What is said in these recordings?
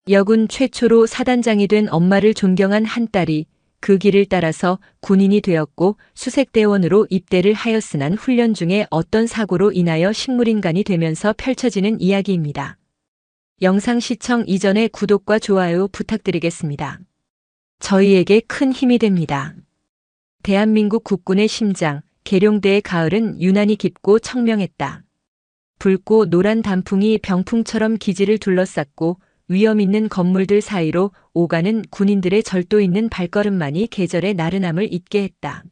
여군 최초로 사단장이 된 엄마를 존경한 한 딸이 그 길을 따라서 군인이 되었고 수색대원으로 입대를 하였으나 훈련 중에 어떤 사고로 인하여 식물인간이 되면서 펼쳐지는 이야기입니다. 영상 시청 이전에 구독과 좋아요 부탁드리겠습니다. 저희에게 큰 힘이 됩니다. 대한민국 국군의 심장, 계룡대의 가을은 유난히 깊고 청명했다. 붉고 노란 단풍이 병풍처럼 기지를 둘러쌌고 위험 있는 건물들 사이로 오가는 군인들의 절도 있는 발걸음만이 계절의 나른함을 잊게 했다.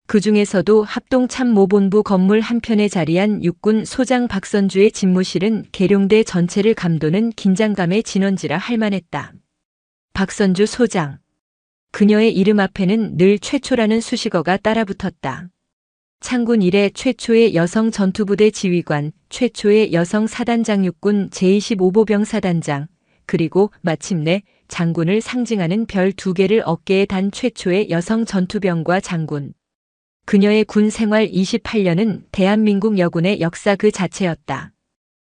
그 중에서도 합동참모본부 건물 한편에 자리한 육군 소장 박선주의 집무실은 계룡대 전체를 감도는 긴장감의 진원지라 할 만했다. 박선주 소장. 그녀의 이름 앞에는 늘 최초라는 수식어가 따라붙었다. 창군 이래 최초의 여성 전투부대 지휘관, 최초의 여성 사단장 육군 제25보병 사단장, 그리고 마침내 장군을 상징하는 별 2개를 어깨에 단 최초의 여성 전투병과 장군. 그녀의 군 생활 28년은 대한민국 여군의 역사 그 자체였다.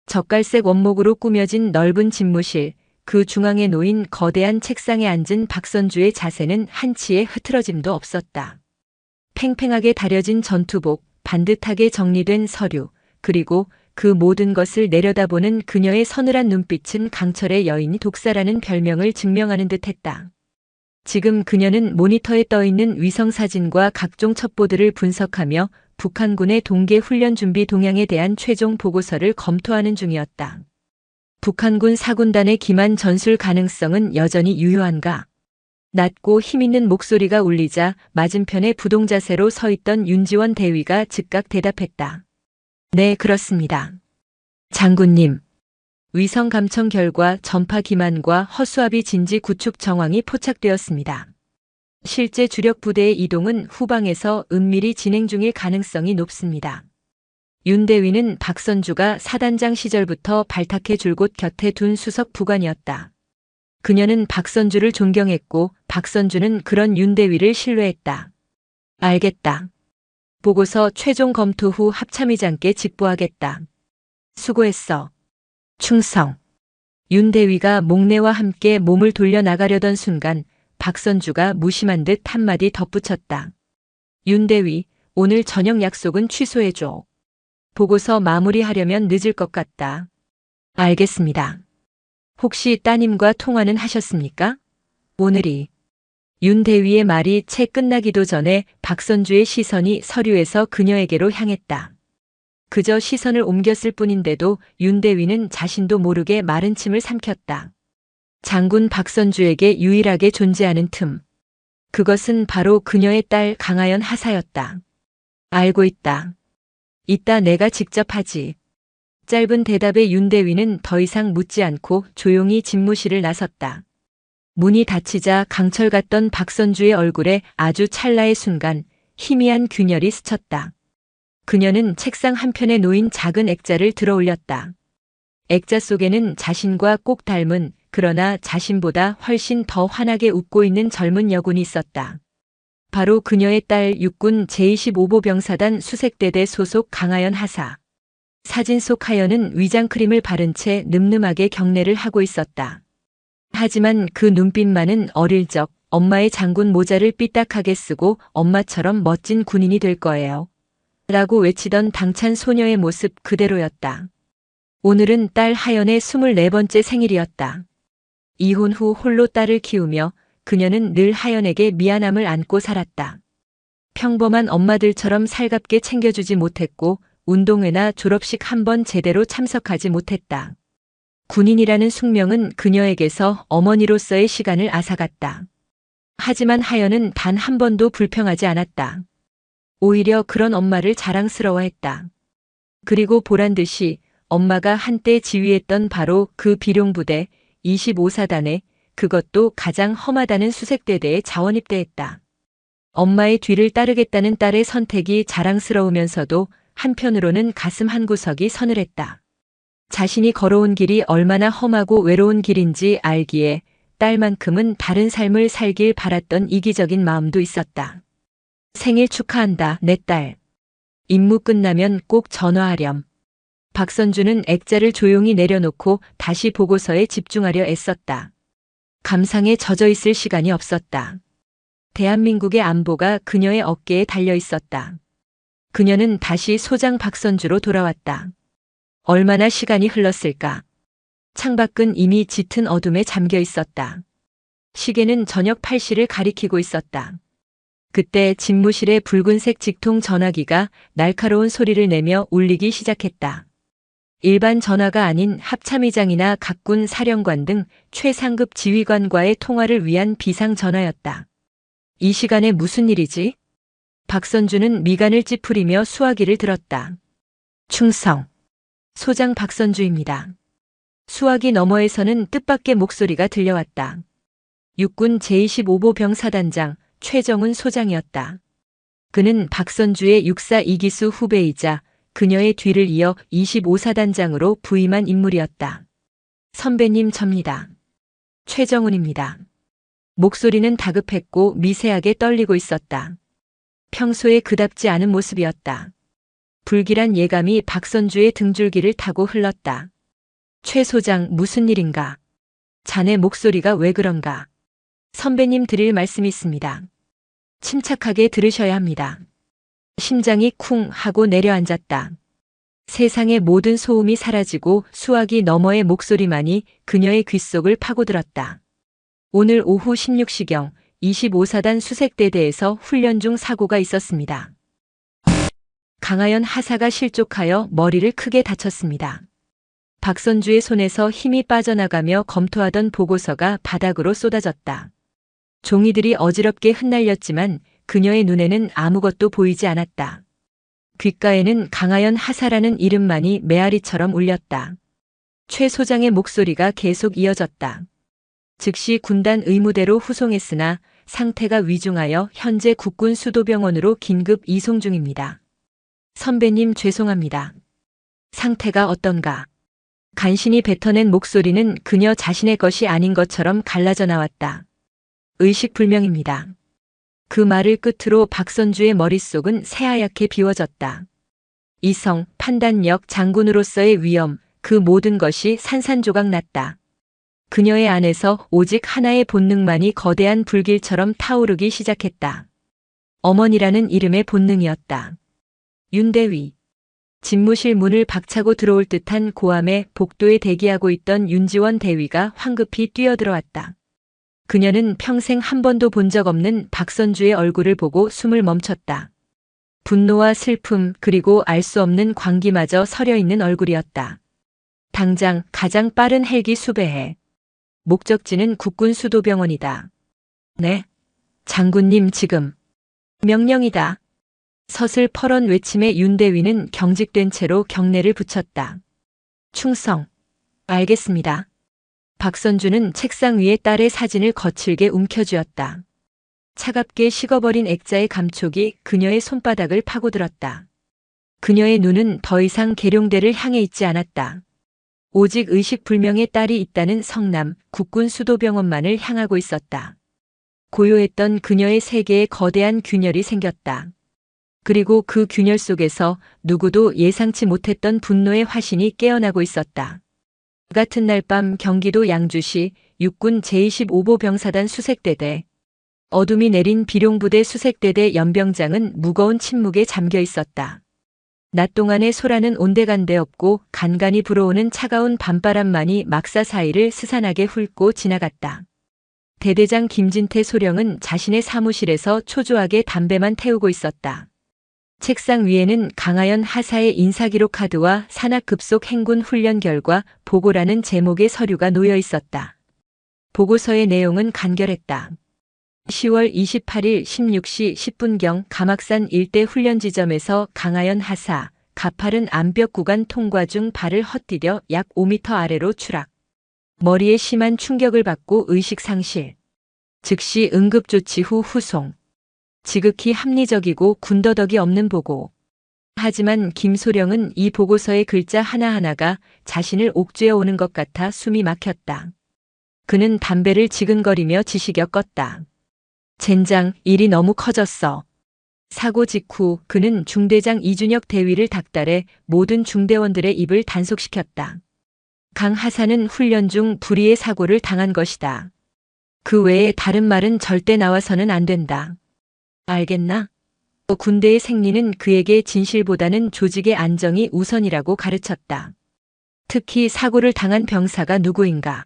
젓갈색 원목으로 꾸며진 넓은 집무실, 그 중앙에 놓인 거대한 책상에 앉은 박선주의 자세는 한치의 흐트러짐도 없었다. 팽팽하게 다려진 전투복, 반듯하게 정리된 서류, 그리고 그 모든 것을 내려다보는 그녀의 서늘한 눈빛은 강철의 여인이 독사라는 별명을 증명하는 듯했다. 지금 그녀는 모니터에 떠있는 위성사진과 각종 첩보들을 분석하며 북한군의 동계 훈련 준비 동향에 대한 최종 보고서를 검토하는 중이었다. 북한군 사군단의 기만 전술 가능성은 여전히 유효한가? 낮고 힘있는 목소리가 울리자 맞은편에 부동자세로 서 있던 윤지원 대위가 즉각 대답했다. 네, 그렇습니다. 장군님. 위성 감청 결과 전파 기만과 허수아비 진지 구축 정황이 포착되었습니다. 실제 주력 부대의 이동은 후방에서 은밀히 진행 중일 가능성이 높습니다. 윤 대위는 박선주가 사단장 시절부터 발탁해 줄 곳 곁에 둔 수석 부관이었다. 그녀는 박선주를 존경했고 박선주는 그런 윤 대위를 신뢰했다. 알겠다. 보고서 최종 검토 후 합참의장께 직보하겠다. 수고했어. 충성. 윤 대위가 목례와 함께 몸을 돌려나가려던 순간 박선주가 무심한 듯 한마디 덧붙였다. 윤 대위, 오늘 저녁 약속은 취소해줘. 보고서 마무리하려면 늦을 것 같다. 알겠습니다. 혹시 따님과 통화는 하셨습니까? 오늘이. 윤 대위의 말이 채 끝나기도 전에 박선주의 시선이 서류에서 그녀에게로 향했다. 그저 시선을 옮겼을 뿐인데도 윤 대위는 자신도 모르게 마른 침을 삼켰다. 장군 박선주에게 유일하게 존재하는 틈. 그것은 바로 그녀의 딸 강하연 하사였다. 알고 있다. 이따 내가 직접 하지. 짧은 대답에 윤 대위는 더 이상 묻지 않고 조용히 집무실을 나섰다. 문이 닫히자 강철 같던 박선주의 얼굴에 아주 찰나의 순간 희미한 균열이 스쳤다. 그녀는 책상 한편에 놓인 작은 액자를 들어 올렸다. 액자 속에는 자신과 꼭 닮은, 그러나 자신보다 훨씬 더 환하게 웃고 있는 젊은 여군이 있었다. 바로 그녀의 딸 육군 제25보병사단 수색대대 소속 강하연 하사. 사진 속 하연은 위장크림을 바른 채 늠름하게 경례를 하고 있었다. 하지만 그 눈빛만은 어릴 적 엄마의 장군 모자를 삐딱하게 쓰고 엄마처럼 멋진 군인이 될 거예요. 라고 외치던 당찬 소녀의 모습 그대로였다. 오늘은 딸 하연의 24번째 생일이었다. 이혼 후 홀로 딸을 키우며 그녀는 늘 하연에게 미안함을 안고 살았다. 평범한 엄마들처럼 살갑게 챙겨주지 못했고 운동회나 졸업식 한 번 제대로 참석하지 못했다. 군인이라는 숙명은 그녀에게서 어머니로서의 시간을 앗아갔다. 하지만 하연은 단 한 번도 불평하지 않았다. 오히려 그런 엄마를 자랑스러워했다. 그리고 보란듯이 엄마가 한때 지휘했던 바로 그 비룡부대 25사단에 그것도 가장 험하다는 수색대대에 자원입대했다. 엄마의 뒤를 따르겠다는 딸의 선택이 자랑스러우면서도 한편으로는 가슴 한구석이 서늘했다. 자신이 걸어온 길이 얼마나 험하고 외로운 길인지 알기에 딸만큼은 다른 삶을 살길 바랐던 이기적인 마음도 있었다. 생일 축하한다, 내 딸. 임무 끝나면 꼭 전화하렴. 박선주는 액자를 조용히 내려놓고 다시 보고서에 집중하려 애썼다. 감상에 젖어 있을 시간이 없었다. 대한민국의 안보가 그녀의 어깨에 달려 있었다. 그녀는 다시 소장 박선주로 돌아왔다. 얼마나 시간이 흘렀을까? 창밖은 이미 짙은 어둠에 잠겨 있었다. 시계는 저녁 8시를 가리키고 있었다. 그때 집무실의 붉은색 직통 전화기가 날카로운 소리를 내며 울리기 시작했다. 일반 전화가 아닌 합참의장이나 각군 사령관 등 최상급 지휘관과의 통화를 위한 비상 전화였다. 이 시간에 무슨 일이지? 박선주는 미간을 찌푸리며 수화기를 들었다. 충성. 소장 박선주입니다. 수화기 너머에서는 뜻밖의 목소리가 들려왔다. 육군 제25보 병사단장 최정훈 소장이었다. 그는 박선주의 육사 이기수 후배이자 그녀의 뒤를 이어 25사단장으로 부임한 인물이었다. 선배님 접니다. 최정훈입니다. 목소리는 다급했고 미세하게 떨리고 있었다. 평소에 그답지 않은 모습이었다. 불길한 예감이 박선주의 등줄기를 타고 흘렀다. 최 소장 무슨 일인가? 자네 목소리가 왜 그런가? 선배님 드릴 말씀이 있습니다. 침착하게 들으셔야 합니다. 심장이 쿵 하고 내려앉았다. 세상의 모든 소음이 사라지고 수화기 너머의 목소리만이 그녀의 귓속을 파고들었다. 오늘 오후 16시경 25사단 수색대대에서 훈련 중 사고가 있었습니다. 강하연 하사가 실족하여 머리를 크게 다쳤습니다. 박선주의 손에서 힘이 빠져나가며 검토하던 보고서가 바닥으로 쏟아졌다. 종이들이 어지럽게 흩날렸지만 그녀의 눈에는 아무것도 보이지 않았다. 귓가에는 강하연 하사라는 이름만이 메아리처럼 울렸다. 최 소장의 목소리가 계속 이어졌다. 즉시 군단 의무대로 후송했으나 상태가 위중하여 현재 국군 수도병원으로 긴급 이송 중입니다. 선배님 죄송합니다. 상태가 어떤가? 간신히 뱉어낸 목소리는 그녀 자신의 것이 아닌 것처럼 갈라져 나왔다. 의식불명입니다. 그 말을 끝으로 박선주의 머릿속은 새하얗게 비워졌다. 이성, 판단력, 장군으로서의 위엄, 그 모든 것이 산산조각 났다. 그녀의 안에서 오직 하나의 본능만이 거대한 불길처럼 타오르기 시작했다. 어머니라는 이름의 본능이었다. 윤대위. 집무실 문을 박차고 들어올 듯한 고함에 복도에 대기하고 있던 윤지원 대위가 황급히 뛰어들어왔다. 그녀는 평생 한 번도 본 적 없는 박선주의 얼굴을 보고 숨을 멈췄다. 분노와 슬픔 그리고 알 수 없는 광기마저 서려 있는 얼굴이었다. 당장 가장 빠른 헬기 수배해. 목적지는 국군 수도병원이다. 네. 장군님 지금. 명령이다. 서슬퍼런 외침에 윤대위는 경직된 채로 경례를 붙였다. 충성. 알겠습니다. 박선주는 책상 위에 딸의 사진을 거칠게 움켜쥐었다. 차갑게 식어버린 액자의 감촉이 그녀의 손바닥을 파고들었다. 그녀의 눈은 더 이상 계룡대를 향해 있지 않았다. 오직 의식불명의 딸이 있다는 성남 국군 수도병원만을 향하고 있었다. 고요했던 그녀의 세계에 거대한 균열이 생겼다. 그리고 그 균열 속에서 누구도 예상치 못했던 분노의 화신이 깨어나고 있었다. 같은 날 밤 경기도 양주시 육군 제25보 병사단 수색대대. 어둠이 내린 비룡부대 수색대대 연병장은 무거운 침묵에 잠겨 있었다. 낮 동안의 소라는 온데간데 없고 간간히 불어오는 차가운 밤바람만이 막사 사이를 스산하게 훑고 지나갔다. 대대장 김진태 소령은 자신의 사무실에서 초조하게 담배만 태우고 있었다. 책상 위에는 강하연 하사의 인사기록 카드와 산악급속 행군 훈련 결과 보고라는 제목의 서류가 놓여 있었다. 보고서의 내용은 간결했다. 10월 28일 16시 10분경 가막산 일대 훈련 지점에서 강하연 하사, 가파른 암벽 구간 통과 중 발을 헛디뎌 약 5m 아래로 추락. 머리에 심한 충격을 받고 의식 상실. 즉시 응급조치 후 후송. 지극히 합리적이고 군더더기 없는 보고. 하지만 김소령은 이 보고서의 글자 하나하나가 자신을 옥죄어 오는 것 같아 숨이 막혔다. 그는 담배를 지근거리며 지시겨 껐다. 젠장, 일이 너무 커졌어. 사고 직후 그는 중대장 이준혁 대위를 닥달해 모든 중대원들의 입을 단속시켰다. 강 하사는 훈련 중 불의의 사고를 당한 것이다. 그 외에 다른 말은 절대 나와서는 안 된다. 알겠나? 군대의 생리는 그에게 진실보다는 조직의 안정이 우선이라고 가르쳤다. 특히 사고를 당한 병사가 누구인가?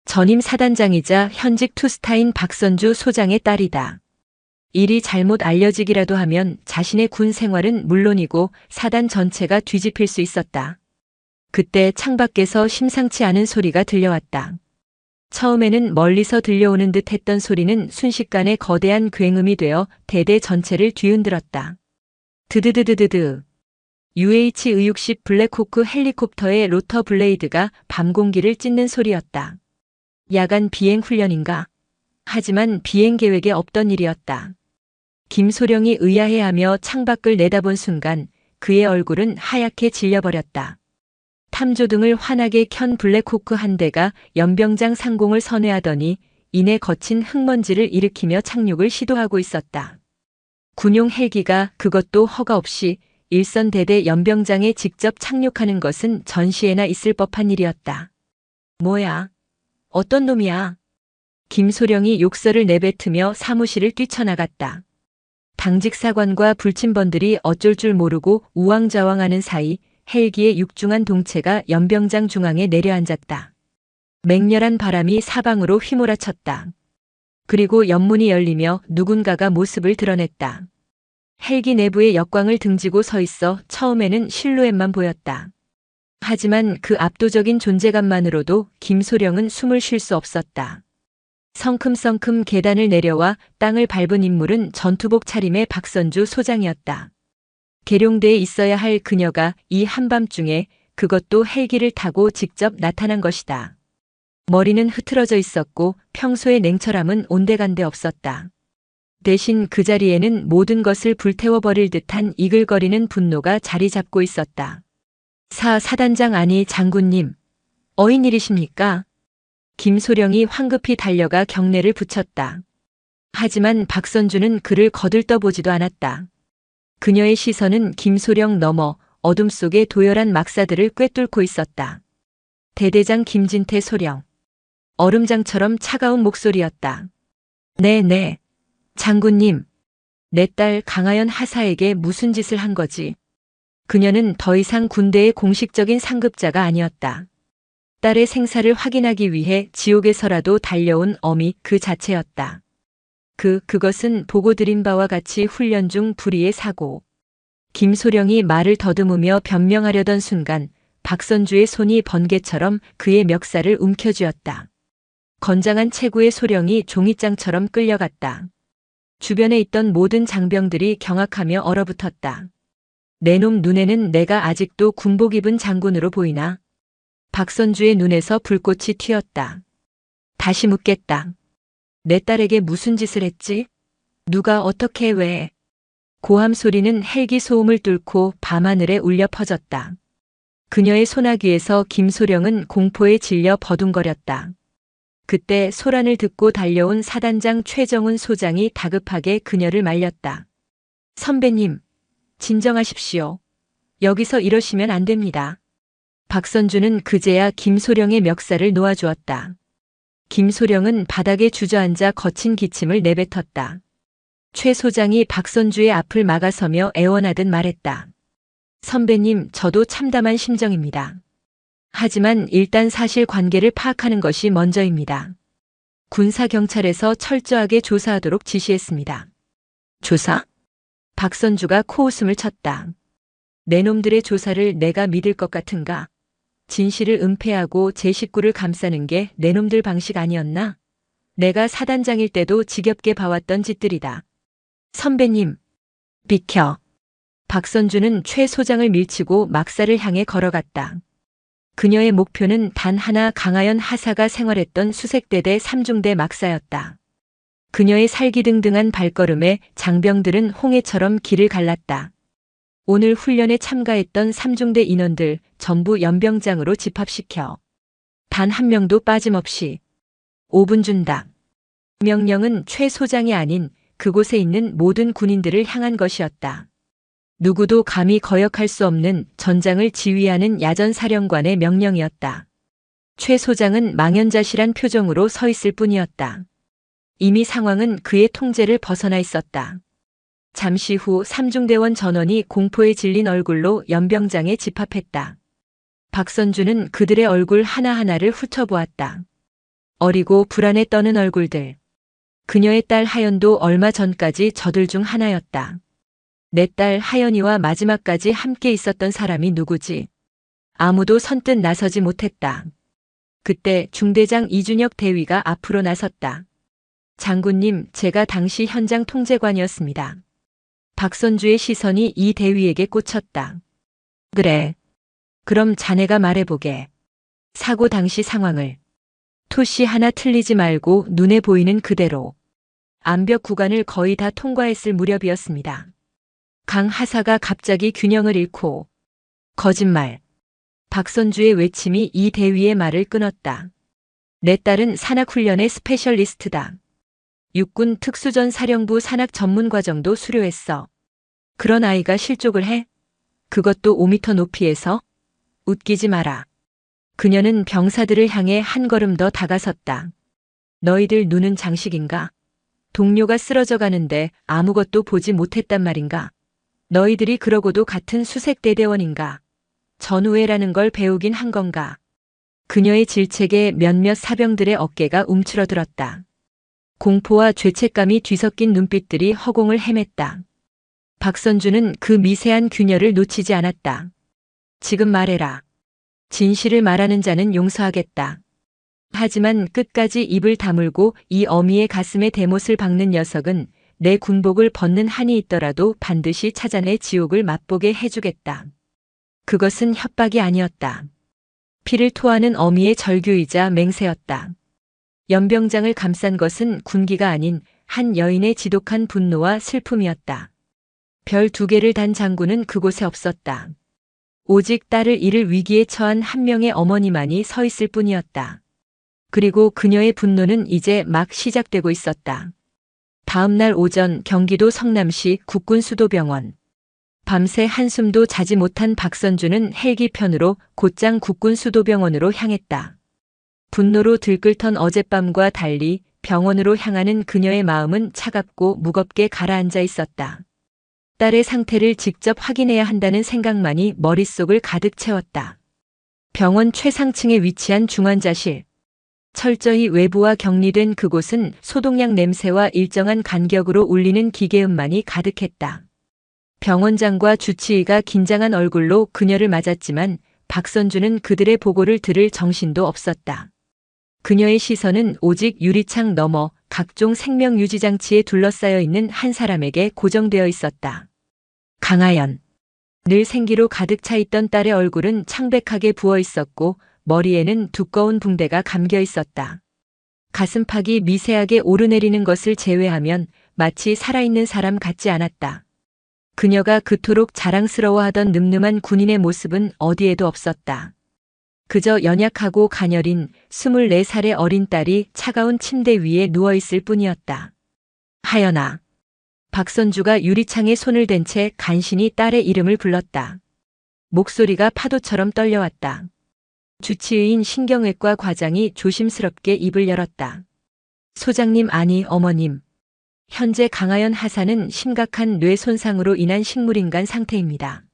전임 사단장이자 현직 투스타인 박선주 소장의 딸이다. 일이 잘못 알려지기라도 하면 자신의 군 생활은 물론이고 사단 전체가 뒤집힐 수 있었다. 그때 창밖에서 심상치 않은 소리가 들려왔다. 처음에는 멀리서 들려오는 듯 했던 소리는 순식간에 거대한 굉음이 되어 대대 전체를 뒤흔들었다. 드드드드드드. UH-의육식 블랙호크 헬리콥터의 로터 블레이드가 밤 공기를 찢는 소리였다. 야간 비행 훈련인가? 하지만 비행 계획에 없던 일이었다. 김소령이 의아해하며 창밖을 내다본 순간 그의 얼굴은 하얗게 질려버렸다. 탐조등을 환하게 켠 블랙호크 한 대가 연병장 상공을 선회하더니 이내 거친 흙먼지를 일으키며 착륙을 시도하고 있었다. 군용 헬기가 그것도 허가 없이 일선대대 연병장에 직접 착륙하는 것은 전시에나 있을 법한 일이었다. 뭐야? 어떤 놈이야? 김소령이 욕설을 내뱉으며 사무실을 뛰쳐나갔다. 당직 사관과 불침번들이 어쩔 줄 모르고 우왕좌왕하는 사이 헬기의 육중한 동체가 연병장 중앙에 내려앉았다. 맹렬한 바람이 사방으로 휘몰아쳤다. 그리고 연문이 열리며 누군가가 모습을 드러냈다. 헬기 내부의 역광을 등지고 서 있어 처음에는 실루엣만 보였다. 하지만 그 압도적인 존재감만으로도 김소령은 숨을 쉴 수 없었다. 성큼성큼 계단을 내려와 땅을 밟은 인물은 전투복 차림의 박선주 소장이었다. 계룡대에 있어야 할 그녀가 이 한밤중에 그것도 헬기를 타고 직접 나타난 것이다. 머리는 흐트러져 있었고 평소의 냉철함은 온데간데 없었다. 대신 그 자리에는 모든 것을 불태워버릴 듯한 이글거리는 분노가 자리 잡고 있었다. 사단장 아니 장군님, 어인 일이십니까? 김소령이 황급히 달려가 경례를 붙였다. 하지만 박선주는 그를 거들떠보지도 않았다. 그녀의 시선은 김소령 너머 어둠 속의 도열한 막사들을 꿰뚫고 있었다. 대대장 김진태 소령. 얼음장처럼 차가운 목소리였다. 네. 장군님. 내 딸 강하연 하사에게 무슨 짓을 한 거지? 그녀는 더 이상 군대의 공식적인 상급자가 아니었다. 딸의 생사를 확인하기 위해 지옥에서라도 달려온 어미 그 자체였다. 그것은 보고 드린 바와 같이 훈련 중 불의의 사고. 김소령이 말을 더듬으며 변명하려던 순간 박선주의 손이 번개처럼 그의 멱살을 움켜쥐었다. 건장한 체구의 소령이 종이장처럼 끌려갔다. 주변에 있던 모든 장병들이 경악하며 얼어붙었다. 내 놈 눈에는 내가 아직도 군복 입은 장군으로 보이나? 박선주의 눈에서 불꽃이 튀었다. 다시 묻겠다. 내 딸에게 무슨 짓을 했지? 누가 어떻게 왜? 고함 소리는 헬기 소음을 뚫고 밤하늘에 울려 퍼졌다. 그녀의 소나기에서 김소령은 공포에 질려 버둥거렸다. 그때 소란을 듣고 달려온 사단장 최정훈 소장이 다급하게 그녀를 말렸다. 선배님, 진정하십시오. 여기서 이러시면 안 됩니다. 박선주는 그제야 김소령의 멱살을 놓아주었다. 김소령은 바닥에 주저앉아 거친 기침을 내뱉었다. 최 소장이 박선주의 앞을 막아서며 애원하듯 말했다. 선배님, 저도 참담한 심정입니다. 하지만 일단 사실관계를 파악하는 것이 먼저입니다. 군사경찰에서 철저하게 조사하도록 지시했습니다. 조사? 박선주가 코웃음을 쳤다. 내 놈들의 조사를 내가 믿을 것 같은가? 진실을 은폐하고 제 식구를 감싸는 게 내 놈들 방식 아니었나? 내가 사단장일 때도 지겹게 봐왔던 짓들이다. 선배님, 비켜. 박선주는 최 소장을 밀치고 막사를 향해 걸어갔다. 그녀의 목표는 단 하나 강하연 하사가 생활했던 수색대대 3중대 막사였다. 그녀의 살기등등한 발걸음에 장병들은 홍해처럼 길을 갈랐다. 오늘 훈련에 참가했던 3중대 인원들 전부 연병장으로 집합시켜 단 한 명도 빠짐없이 5분 준다. 명령은 최 소장이 아닌 그곳에 있는 모든 군인들을 향한 것이었다. 누구도 감히 거역할 수 없는 전장을 지휘하는 야전사령관의 명령이었다. 최 소장은 망연자실한 표정으로 서 있을 뿐이었다. 이미 상황은 그의 통제를 벗어나 있었다. 잠시 후 삼중대원 전원이 공포에 질린 얼굴로 연병장에 집합했다. 박선주는 그들의 얼굴 하나하나를 훑어보았다. 어리고 불안에 떠는 얼굴들. 그녀의 딸 하연도 얼마 전까지 저들 중 하나였다. 내 딸 하연이와 마지막까지 함께 있었던 사람이 누구지? 아무도 선뜻 나서지 못했다. 그때 중대장 이준혁 대위가 앞으로 나섰다. 장군님, 제가 당시 현장 통제관이었습니다. 박선주의 시선이 이 대위에게 꽂혔다. 그래. 그럼 자네가 말해보게. 사고 당시 상황을. 토시 하나 틀리지 말고 눈에 보이는 그대로. 암벽 구간을 거의 다 통과했을 무렵이었습니다. 강 하사가 갑자기 균형을 잃고. 거짓말. 박선주의 외침이 이 대위의 말을 끊었다. 내 딸은 산악훈련의 스페셜리스트다. 육군 특수전 사령부 산악 전문과정도 수료했어. 그런 아이가 실족을 해? 그것도 5m 높이에서? 웃기지 마라. 그녀는 병사들을 향해 한 걸음 더 다가섰다. 너희들 눈은 장식인가? 동료가 쓰러져 가는데 아무것도 보지 못했단 말인가? 너희들이 그러고도 같은 수색대대원인가? 전우회라는 걸 배우긴 한 건가? 그녀의 질책에 몇몇 사병들의 어깨가 움츠러들었다. 공포와 죄책감이 뒤섞인 눈빛들이 허공을 헤맸다. 박선주는 그 미세한 균열을 놓치지 않았다. 지금 말해라. 진실을 말하는 자는 용서하겠다. 하지만 끝까지 입을 다물고 이 어미의 가슴에 대못을 박는 녀석은 내 군복을 벗는 한이 있더라도 반드시 찾아내 지옥을 맛보게 해주겠다. 그것은 협박이 아니었다. 피를 토하는 어미의 절규이자 맹세였다. 연병장을 감싼 것은 군기가 아닌 한 여인의 지독한 분노와 슬픔이었다. 별 2개를 단 장군은 그곳에 없었다. 오직 딸을 잃을 위기에 처한 한 명의 어머니만이 서 있을 뿐이었다. 그리고 그녀의 분노는 이제 막 시작되고 있었다. 다음 날 오전 경기도 성남시 국군수도병원. 밤새 한숨도 자지 못한 박선주는 헬기 편으로 곧장 국군수도병원으로 향했다. 분노로 들끓던 어젯밤과 달리 병원으로 향하는 그녀의 마음은 차갑고 무겁게 가라앉아 있었다. 딸의 상태를 직접 확인해야 한다는 생각만이 머릿속을 가득 채웠다. 병원 최상층에 위치한 중환자실. 철저히 외부와 격리된 그곳은 소독약 냄새와 일정한 간격으로 울리는 기계음만이 가득했다. 병원장과 주치의가 긴장한 얼굴로 그녀를 맞았지만 박선주는 그들의 보고를 들을 정신도 없었다. 그녀의 시선은 오직 유리창 너머 각종 생명유지장치에 둘러싸여 있는 한 사람에게 고정되어 있었다. 강하연. 늘 생기로 가득 차 있던 딸의 얼굴은 창백하게 부어 있었고 머리에는 두꺼운 붕대가 감겨 있었다. 가슴팍이 미세하게 오르내리는 것을 제외하면 마치 살아있는 사람 같지 않았다. 그녀가 그토록 자랑스러워하던 늠름한 군인의 모습은 어디에도 없었다. 그저 연약하고 가녀린 24살의 어린 딸이 차가운 침대 위에 누워있을 뿐이었다. 하연아. 박선주가 유리창에 손을 댄 채 간신히 딸의 이름을 불렀다. 목소리가 파도처럼 떨려왔다. 주치의인 신경외과 과장이 조심스럽게 입을 열었다. 소장님 아니 어머님. 현재 강하연 하사는 심각한 뇌 손상으로 인한 식물인간 상태입니다.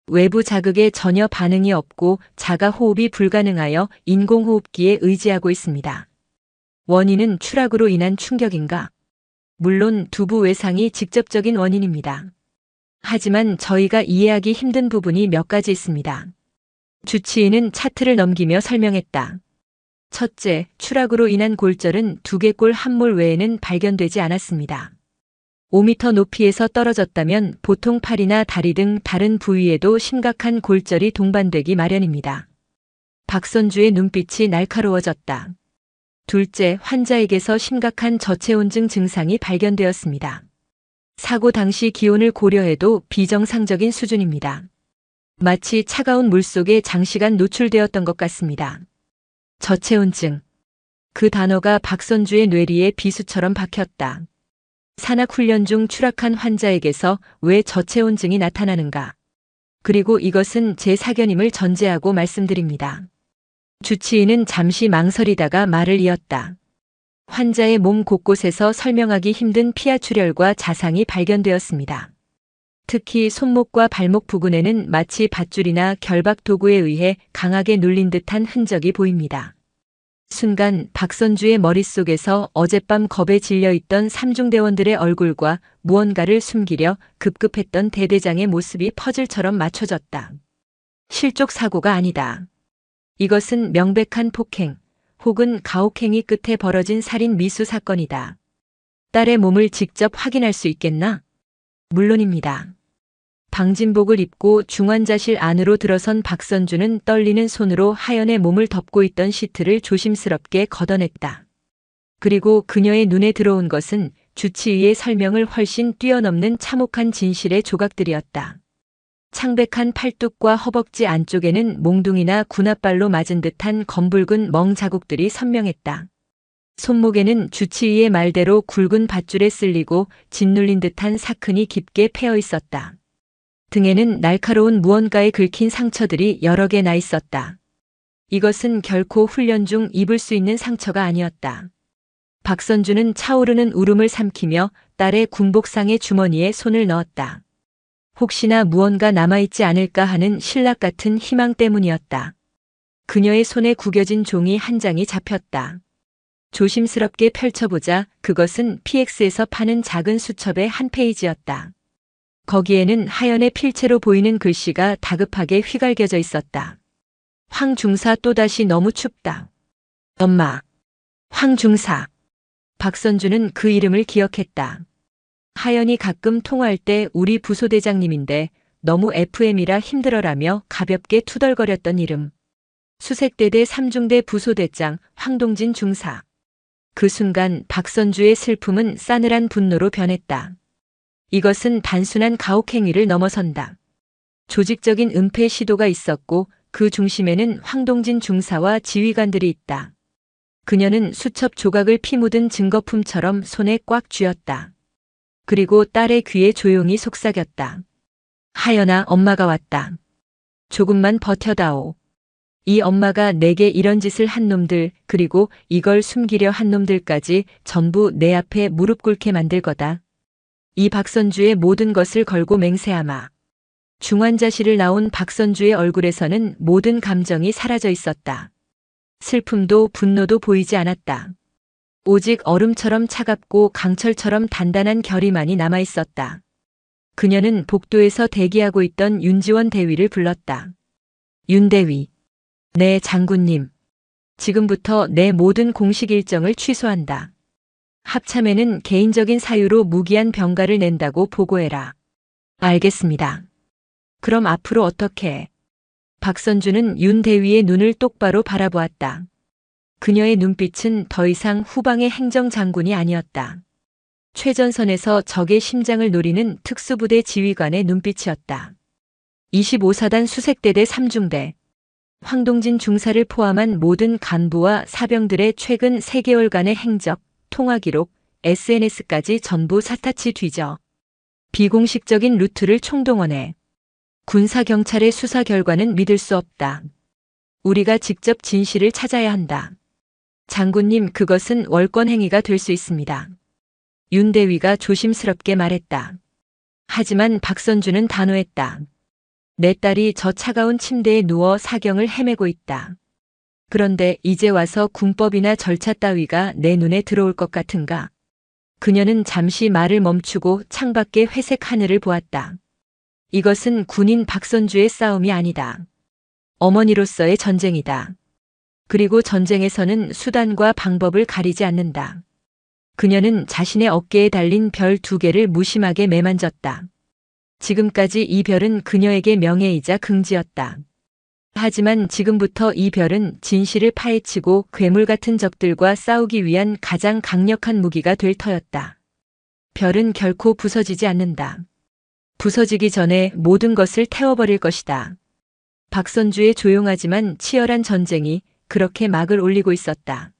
외부 자극에 전혀 반응이 없고 자가 호흡이 불가능하여 인공호흡기에 의지하고 있습니다. 원인은 추락으로 인한 충격인가? 물론 두부 외상이 직접적인 원인입니다. 하지만 저희가 이해하기 힘든 부분이 몇 가지 있습니다. 주치의는 차트를 넘기며 설명했다. 첫째, 추락으로 인한 골절은 두개골 함몰 외에는 발견되지 않았습니다. 5m 높이에서 떨어졌다면 보통 팔이나 다리 등 다른 부위에도 심각한 골절이 동반되기 마련입니다. 박선주의 눈빛이 날카로워졌다. 둘째, 환자에게서 심각한 저체온증 증상이 발견되었습니다. 사고 당시 기온을 고려해도 비정상적인 수준입니다. 마치 차가운 물속에 장시간 노출되었던 것 같습니다. 저체온증. 그 단어가 박선주의 뇌리에 비수처럼 박혔다. 산악훈련 중 추락한 환자에게서 왜 저체온증이 나타나는가? 그리고 이것은 제 사견임을 전제하고 말씀드립니다. 주치의는 잠시 망설이다가 말을 이었다. 환자의 몸 곳곳에서 설명하기 힘든 피하출혈과 자상이 발견되었습니다. 특히 손목과 발목 부근에는 마치 밧줄이나 결박 도구에 의해 강하게 눌린 듯한 흔적이 보입니다. 순간 박선주의 머릿속에서 어젯밤 겁에 질려있던 삼중대원들의 얼굴과 무언가를 숨기려 급급했던 대대장의 모습이 퍼즐처럼 맞춰졌다. 실족 사고가 아니다. 이것은 명백한 폭행 혹은 가혹행위 끝에 벌어진 살인 미수 사건이다. 딸의 몸을 직접 확인할 수 있겠나? 물론입니다. 방진복을 입고 중환자실 안으로 들어선 박선주는 떨리는 손으로 하연의 몸을 덮고 있던 시트를 조심스럽게 걷어냈다. 그리고 그녀의 눈에 들어온 것은 주치의의 설명을 훨씬 뛰어넘는 참혹한 진실의 조각들이었다. 창백한 팔뚝과 허벅지 안쪽에는 몽둥이나 군홧발로 맞은 듯한 검붉은 멍 자국들이 선명했다. 손목에는 주치의의 말대로 굵은 밧줄에 쓸리고 짓눌린 듯한 사큰이 깊게 패여 있었다. 등에는 날카로운 무언가에 긁힌 상처들이 여러 개 나 있었다. 이것은 결코 훈련 중 입을 수 있는 상처가 아니었다. 박선주는 차오르는 울음을 삼키며 딸의 군복상의 주머니에 손을 넣었다. 혹시나 무언가 남아있지 않을까 하는 신락 같은 희망 때문이었다. 그녀의 손에 구겨진 종이 한 장이 잡혔다. 조심스럽게 펼쳐보자 그것은 PX에서 파는 작은 수첩의 한 페이지였다. 거기에는 하연의 필체로 보이는 글씨가 다급하게 휘갈겨져 있었다. 황 중사 또다시 너무 춥다. 엄마. 황 중사. 박선주는 그 이름을 기억했다. 하연이 가끔 통화할 때 우리 부소대장님인데 너무 FM이라 힘들어라며 가볍게 투덜거렸던 이름. 수색대대 3중대 부소대장 황동진 중사. 그 순간 박선주의 슬픔은 싸늘한 분노로 변했다. 이것은 단순한 가혹행위를 넘어선다. 조직적인 은폐 시도가 있었고 그 중심에는 황동진 중사와 지휘관들이 있다. 그녀는 수첩 조각을 피 묻은 증거품처럼 손에 꽉 쥐었다. 그리고 딸의 귀에 조용히 속삭였다. 하연아, 엄마가 왔다. 조금만 버텨다오. 이 엄마가 내게 이런 짓을 한 놈들, 그리고 이걸 숨기려 한 놈들까지 전부 내 앞에 무릎 꿇게 만들 거다. 이 박선주의 모든 것을 걸고 맹세하마. 중환자실을 나온 박선주의 얼굴에서는 모든 감정이 사라져 있었다. 슬픔도 분노도 보이지 않았다. 오직 얼음처럼 차갑고 강철처럼 단단한 결의만이 남아 있었다. 그녀는 복도에서 대기하고 있던 윤지원 대위를 불렀다. 윤 대위. 네, 장군님. 지금부터 내 모든 공식 일정을 취소한다. 합참에는 개인적인 사유로 무기한 병가를 낸다고 보고해라. 알겠습니다. 그럼 앞으로 어떻게 해? 박선주는 윤 대위의 눈을 똑바로 바라보았다. 그녀의 눈빛은 더 이상 후방의 행정장군이 아니었다. 최전선에서 적의 심장을 노리는 특수부대 지휘관의 눈빛이었다. 25사단 수색대대 3중대. 황동진 중사를 포함한 모든 간부와 사병들의 최근 3개월간의 행적, 통화 기록, SNS까지 전부 샅샅이 뒤져 비공식적인 루트를 총동원해. 군사경찰의 수사 결과는 믿을 수 없다. 우리가 직접 진실을 찾아야 한다. 장군님, 그것은 월권 행위가 될 수 있습니다. 윤 대위가 조심스럽게 말했다. 하지만 박선주는 단호했다. 내 딸이 저 차가운 침대에 누워 사경을 헤매고 있다. 그런데 이제 와서 군법이나 절차 따위가 내 눈에 들어올 것 같은가? 그녀는 잠시 말을 멈추고 창밖의 회색 하늘을 보았다. 이것은 군인 박선주의 싸움이 아니다. 어머니로서의 전쟁이다. 그리고 전쟁에서는 수단과 방법을 가리지 않는다. 그녀는 자신의 어깨에 달린 별 2개를 무심하게 매만졌다. 지금까지 이 별은 그녀에게 명예이자 긍지였다. 하지만 지금부터 이 별은 진실을 파헤치고 괴물 같은 적들과 싸우기 위한 가장 강력한 무기가 될 터였다. 별은 결코 부서지지 않는다. 부서지기 전에 모든 것을 태워버릴 것이다. 박선주의 조용하지만 치열한 전쟁이 그렇게 막을 올리고 있었다.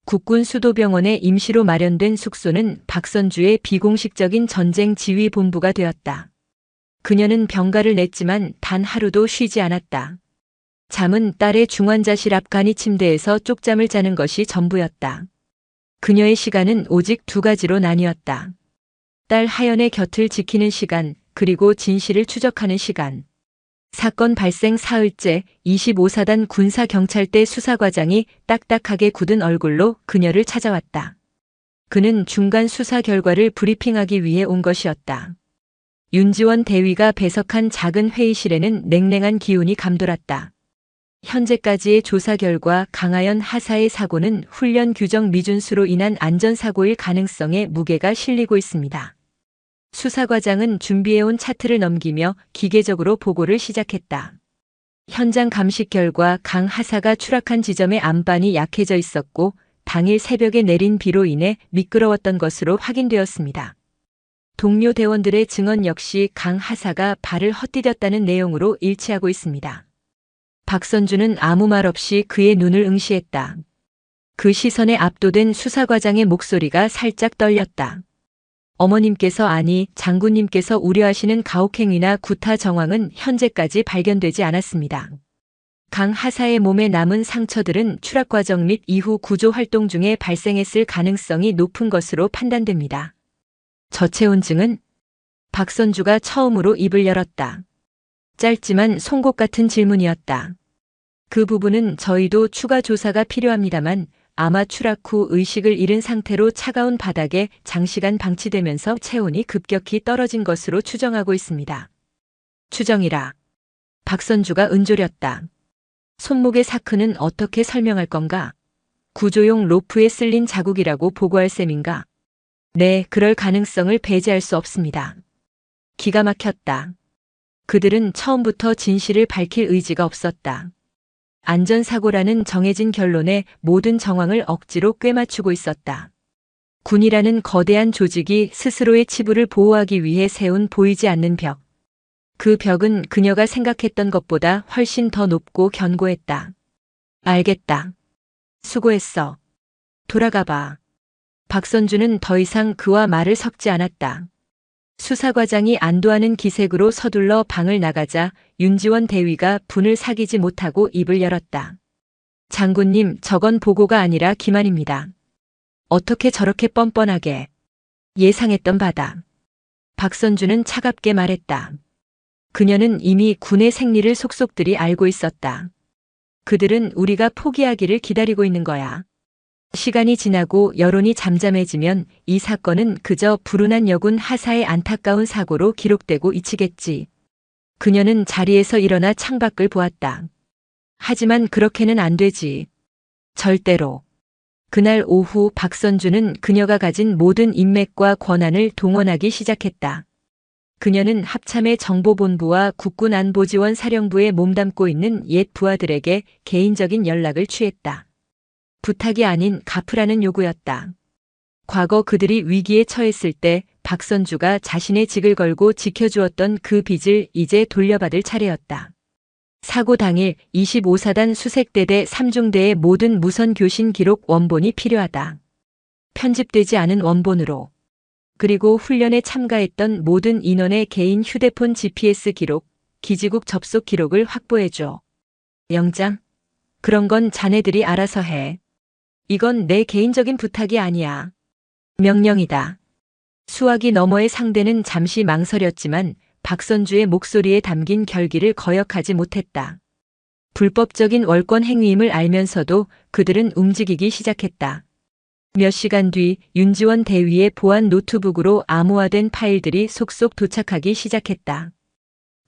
국군 수도병원에 임시로 마련된 숙소는 박선주의 비공식적인 전쟁 지휘 본부가 되었다. 그녀는 병가를 냈지만 단 하루도 쉬지 않았다. 잠은 딸의 중환자실 앞 간이 침대에서 쪽잠을 자는 것이 전부였다. 그녀의 시간은 오직 두 가지로 나뉘었다. 딸 하연의 곁을 지키는 시간, 그리고 진실을 추적하는 시간. 사건 발생 사흘째 25사단 군사경찰대 수사과장이 딱딱하게 굳은 얼굴로 그녀를 찾아왔다. 그는 중간 수사 결과를 브리핑하기 위해 온 것이었다. 윤지원 대위가 배석한 작은 회의실에는 냉랭한 기운이 감돌았다. 현재까지의 조사 결과 강하연 하사의 사고는 훈련 규정 미준수로 인한 안전사고일 가능성에 무게가 실리고 있습니다. 수사과장은 준비해온 차트를 넘기며 기계적으로 보고를 시작했다. 현장 감식 결과 강 하사가 추락한 지점의 안반이 약해져 있었고 당일 새벽에 내린 비로 인해 미끄러웠던 것으로 확인되었습니다. 동료 대원들의 증언 역시 강 하사가 발을 헛디뎠다는 내용으로 일치하고 있습니다. 박선주는 아무 말 없이 그의 눈을 응시했다. 그 시선에 압도된 수사과장의 목소리가 살짝 떨렸다. 어머님께서 아니 장군님께서 우려하시는 가혹행위나 구타 정황은 현재까지 발견되지 않았습니다. 강 하사의 몸에 남은 상처들은 추락 과정 및 이후 구조 활동 중에 발생했을 가능성이 높은 것으로 판단됩니다. 저체온증은? 박선주가 처음으로 입을 열었다. 짧지만 송곳 같은 질문이었다. 그 부분은 저희도 추가 조사가 필요합니다만 아마 추락 후 의식을 잃은 상태로 차가운 바닥에 장시간 방치되면서 체온이 급격히 떨어진 것으로 추정하고 있습니다. 추정이라. 박선주가 은조렸다. 손목의 사크는 어떻게 설명할 건가? 구조용 로프에 쓸린 자국이라고 보고할 셈인가? 네, 그럴 가능성을 배제할 수 없습니다. 기가 막혔다. 그들은 처음부터 진실을 밝힐 의지가 없었다. 안전사고라는 정해진 결론에 모든 정황을 억지로 꿰맞추고 있었다. 군이라는 거대한 조직이 스스로의 치부를 보호하기 위해 세운 보이지 않는 벽. 그 벽은 그녀가 생각했던 것보다 훨씬 더 높고 견고했다. 알겠다. 수고했어. 돌아가봐. 박선주는 더 이상 그와 말을 섞지 않았다. 수사과장이 안도하는 기색으로 서둘러 방을 나가자 윤지원 대위가 분을 사귀지 못하고 입을 열었다. 장군님, 저건 보고가 아니라 기만입니다. 어떻게 저렇게 뻔뻔하게. 예상했던 바다. 박선주는 차갑게 말했다. 그녀는 이미 군의 생리를 속속들이 알고 있었다. 그들은 우리가 포기하기를 기다리고 있는 거야. 시간이 지나고 여론이 잠잠해지면 이 사건은 그저 불운한 여군 하사의 안타까운 사고로 기록되고 잊히겠지. 그녀는 자리에서 일어나 창밖을 보았다. 하지만 그렇게는 안 되지. 절대로. 그날 오후 박선주는 그녀가 가진 모든 인맥과 권한을 동원하기 시작했다. 그녀는 합참의 정보본부와 국군안보지원사령부에 몸담고 있는 옛 부하들에게 개인적인 연락을 취했다. 부탁이 아닌 갚으라는 요구였다. 과거 그들이 위기에 처했을 때 박선주가 자신의 직을 걸고 지켜주었던 그 빚을 이제 돌려받을 차례였다. 사고 당일 25사단 수색대대 3중대의 모든 무선 교신 기록 원본이 필요하다. 편집되지 않은 원본으로. 그리고 훈련에 참가했던 모든 인원의 개인 휴대폰 GPS 기록, 기지국 접속 기록을 확보해줘. 영장? 그런 건 자네들이 알아서 해. 이건 내 개인적인 부탁이 아니야. 명령이다. 수화기 너머의 상대는 잠시 망설였지만 박선주의 목소리에 담긴 결기를 거역하지 못했다. 불법적인 월권 행위임을 알면서도 그들은 움직이기 시작했다. 몇 시간 뒤 윤지원 대위의 보안 노트북으로 암호화된 파일들이 속속 도착하기 시작했다.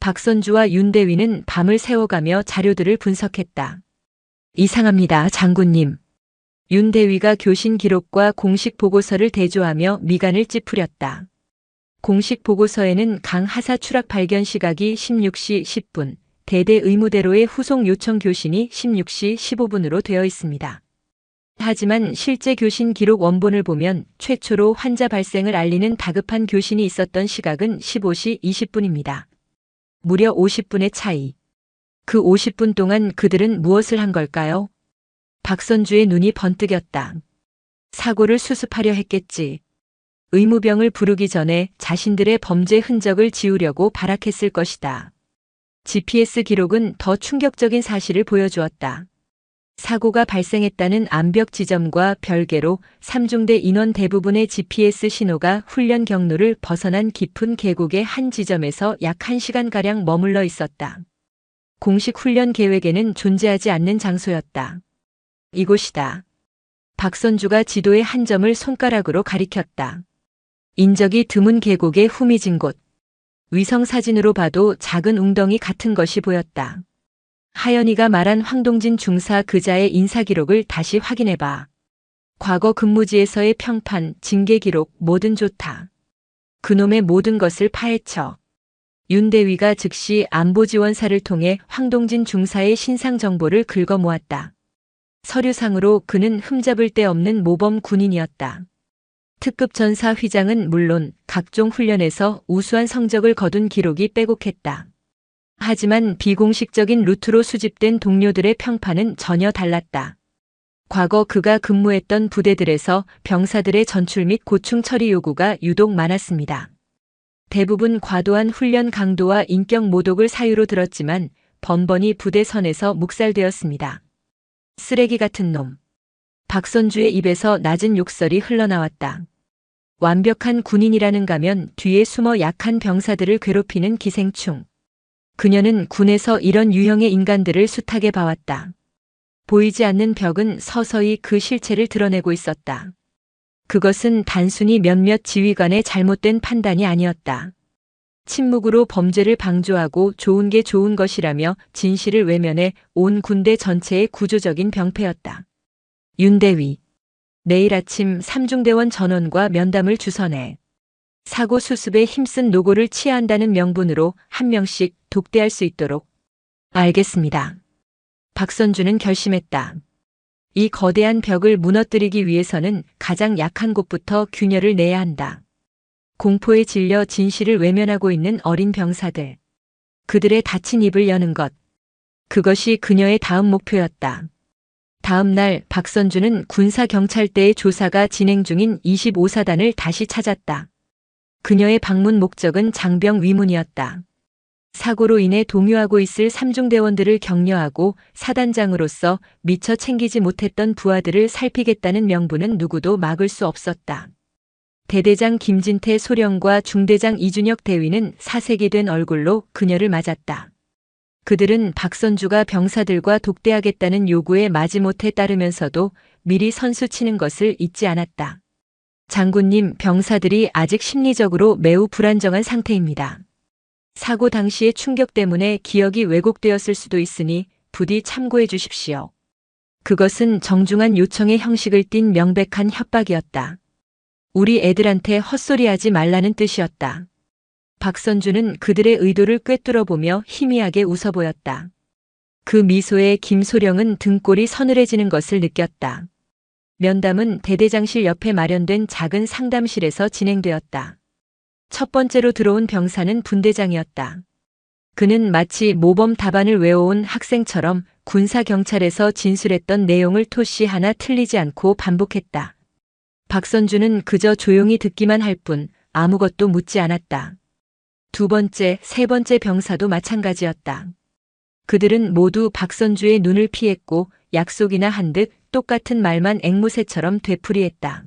박선주와 윤 대위는 밤을 새워가며 자료들을 분석했다. 이상합니다, 장군님. 윤 대위가 교신 기록과 공식 보고서를 대조하며 미간을 찌푸렸다. 공식 보고서에는 강 하사 추락 발견 시각이 16시 10분, 대대 의무대로의 후속 요청 교신이 16시 15분으로 되어 있습니다. 하지만 실제 교신 기록 원본을 보면 최초로 환자 발생을 알리는 다급한 교신이 있었던 시각은 15시 20분입니다. 무려 50분의 차이. 그 50분 동안 그들은 무엇을 한 걸까요? 박선주의 눈이 번뜩였다. 사고를 수습하려 했겠지. 의무병을 부르기 전에 자신들의 범죄 흔적을 지우려고 발악했을 것이다. GPS 기록은 더 충격적인 사실을 보여주었다. 사고가 발생했다는 암벽 지점과 별개로 3중대 인원 대부분의 GPS 신호가 훈련 경로를 벗어난 깊은 계곡의 한 지점에서 약 1시간가량 머물러 있었다. 공식 훈련 계획에는 존재하지 않는 장소였다. 이곳이다. 박선주가 지도의 한 점을 손가락으로 가리켰다. 인적이 드문 계곡의 후미진 곳. 위성 사진으로 봐도 작은 웅덩이 같은 것이 보였다. 하연이가 말한 황동진 중사 그자의 인사기록을 다시 확인해봐. 과거 근무지에서의 평판, 징계기록 뭐든 좋다. 그놈의 모든 것을 파헤쳐. 윤 대위가 즉시 안보지원사를 통해 황동진 중사의 신상 정보를 긁어 모았다. 서류상으로 그는 흠잡을 데 없는 모범 군인이었다. 특급 전사 휘장은 물론 각종 훈련에서 우수한 성적을 거둔 기록이 빼곡했다. 하지만 비공식적인 루트로 수집된 동료들의 평판은 전혀 달랐다. 과거 그가 근무했던 부대들에서 병사들의 전출 및 고충 처리 요구가 유독 많았습니다. 대부분 과도한 훈련 강도와 인격 모독을 사유로 들었지만 번번이 부대 선에서 묵살되었습니다. 쓰레기 같은 놈. 박선주의 입에서 낮은 욕설이 흘러나왔다. 완벽한 군인이라는 가면 뒤에 숨어 약한 병사들을 괴롭히는 기생충. 그녀는 군에서 이런 유형의 인간들을 숱하게 봐왔다. 보이지 않는 벽은 서서히 그 실체를 드러내고 있었다. 그것은 단순히 몇몇 지휘관의 잘못된 판단이 아니었다. 침묵으로 범죄를 방조하고 좋은 게 좋은 것이라며 진실을 외면해 온 군대 전체의 구조적인 병폐였다. 윤대위. 내일 아침 3중대원 전원과 면담을 주선해. 사고 수습에 힘쓴 노고를 치하한다는 명분으로 한 명씩 독대할 수 있도록. 알겠습니다. 박선주는 결심했다. 이 거대한 벽을 무너뜨리기 위해서는 가장 약한 곳부터 균열을 내야 한다. 공포에 질려 진실을 외면하고 있는 어린 병사들. 그들의 닫힌 입을 여는 것. 그것이 그녀의 다음 목표였다. 다음 날 박선주는 군사경찰대의 조사가 진행 중인 25사단을 다시 찾았다. 그녀의 방문 목적은 장병 위문이었다. 사고로 인해 동요하고 있을 3중대원들을 격려하고 사단장으로서 미처 챙기지 못했던 부하들을 살피겠다는 명분은 누구도 막을 수 없었다. 대대장 김진태 소령과 중대장 이준혁 대위는 사색이 된 얼굴로 그녀를 맞았다. 그들은 박선주가 병사들과 독대하겠다는 요구에 마지못해 따르면서도 미리 선수 치는 것을 잊지 않았다. 장군님, 병사들이 아직 심리적으로 매우 불안정한 상태입니다. 사고 당시의 충격 때문에 기억이 왜곡되었을 수도 있으니 부디 참고해 주십시오. 그것은 정중한 요청의 형식을 띤 명백한 협박이었다. 우리 애들한테 헛소리하지 말라는 뜻이었다. 박선주는 그들의 의도를 꿰뚫어보며 희미하게 웃어 보였다. 그 미소에 김소령은 등골이 서늘해지는 것을 느꼈다. 면담은 대대장실 옆에 마련된 작은 상담실에서 진행되었다. 첫 번째로 들어온 병사는 분대장이었다. 그는 마치 모범 답안을 외워온 학생처럼 군사경찰에서 진술했던 내용을 토시 하나 틀리지 않고 반복했다. 박선주는 그저 조용히 듣기만 할 뿐 아무것도 묻지 않았다. 두 번째, 세 번째 병사도 마찬가지였다. 그들은 모두 박선주의 눈을 피했고 약속이나 한 듯 똑같은 말만 앵무새처럼 되풀이했다.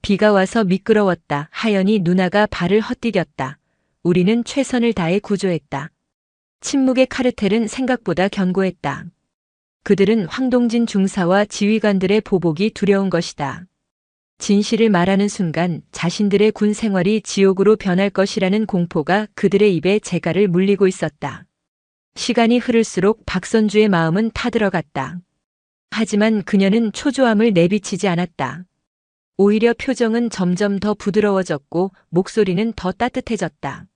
비가 와서 미끄러웠다. 하연이 누나가 발을 헛디뎠다. 우리는 최선을 다해 구조했다. 침묵의 카르텔은 생각보다 견고했다. 그들은 황동진 중사와 지휘관들의 보복이 두려운 것이다. 진실을 말하는 순간 자신들의 군 생활이 지옥으로 변할 것이라는 공포가 그들의 입에 재갈을 물리고 있었다. 시간이 흐를수록 박선주의 마음은 타들어갔다. 하지만 그녀는 초조함을 내비치지 않았다. 오히려 표정은 점점 더 부드러워졌고 목소리는 더 따뜻해졌다.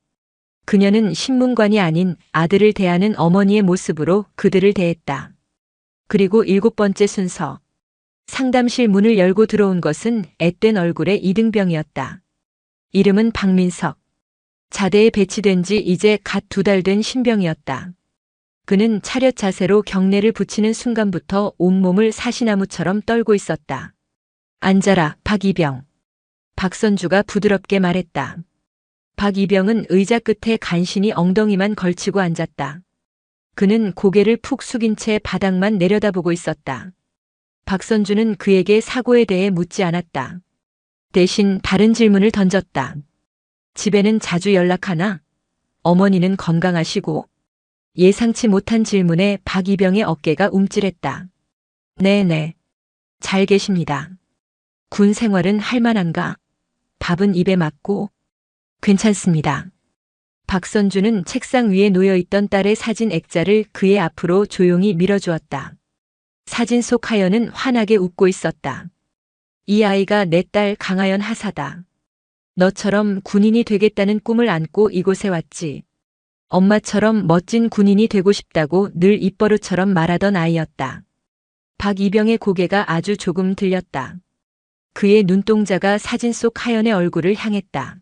그녀는 신문관이 아닌 아들을 대하는 어머니의 모습으로 그들을 대했다. 그리고 7번째 순서. 상담실 문을 열고 들어온 것은 앳된 얼굴의 이등병이었다. 이름은 박민석. 자대에 배치된 지 이제 갓 2달 된 신병이었다. 그는 차렷 자세로 경례를 붙이는 순간부터 온몸을 사시나무처럼 떨고 있었다. 앉아라, 박이병. 박선주가 부드럽게 말했다. 박이병은 의자 끝에 간신히 엉덩이만 걸치고 앉았다. 그는 고개를 푹 숙인 채 바닥만 내려다보고 있었다. 박선주는 그에게 사고에 대해 묻지 않았다. 대신 다른 질문을 던졌다. 집에는 자주 연락하나? 어머니는 건강하시고? 예상치 못한 질문에 박이병의 어깨가 움찔했다. 네네. 잘 계십니다. 군 생활은 할만한가? 밥은 입에 맞고? 괜찮습니다. 박선주는 책상 위에 놓여있던 딸의 사진 액자를 그의 앞으로 조용히 밀어주었다. 사진 속 하연은 환하게 웃고 있었다. 이 아이가 내 딸 강하연 하사다. 너처럼 군인이 되겠다는 꿈을 안고 이곳에 왔지. 엄마처럼 멋진 군인이 되고 싶다고 늘 입버릇처럼 말하던 아이였다. 박이병의 고개가 아주 조금 들렸다. 그의 눈동자가 사진 속 하연의 얼굴을 향했다.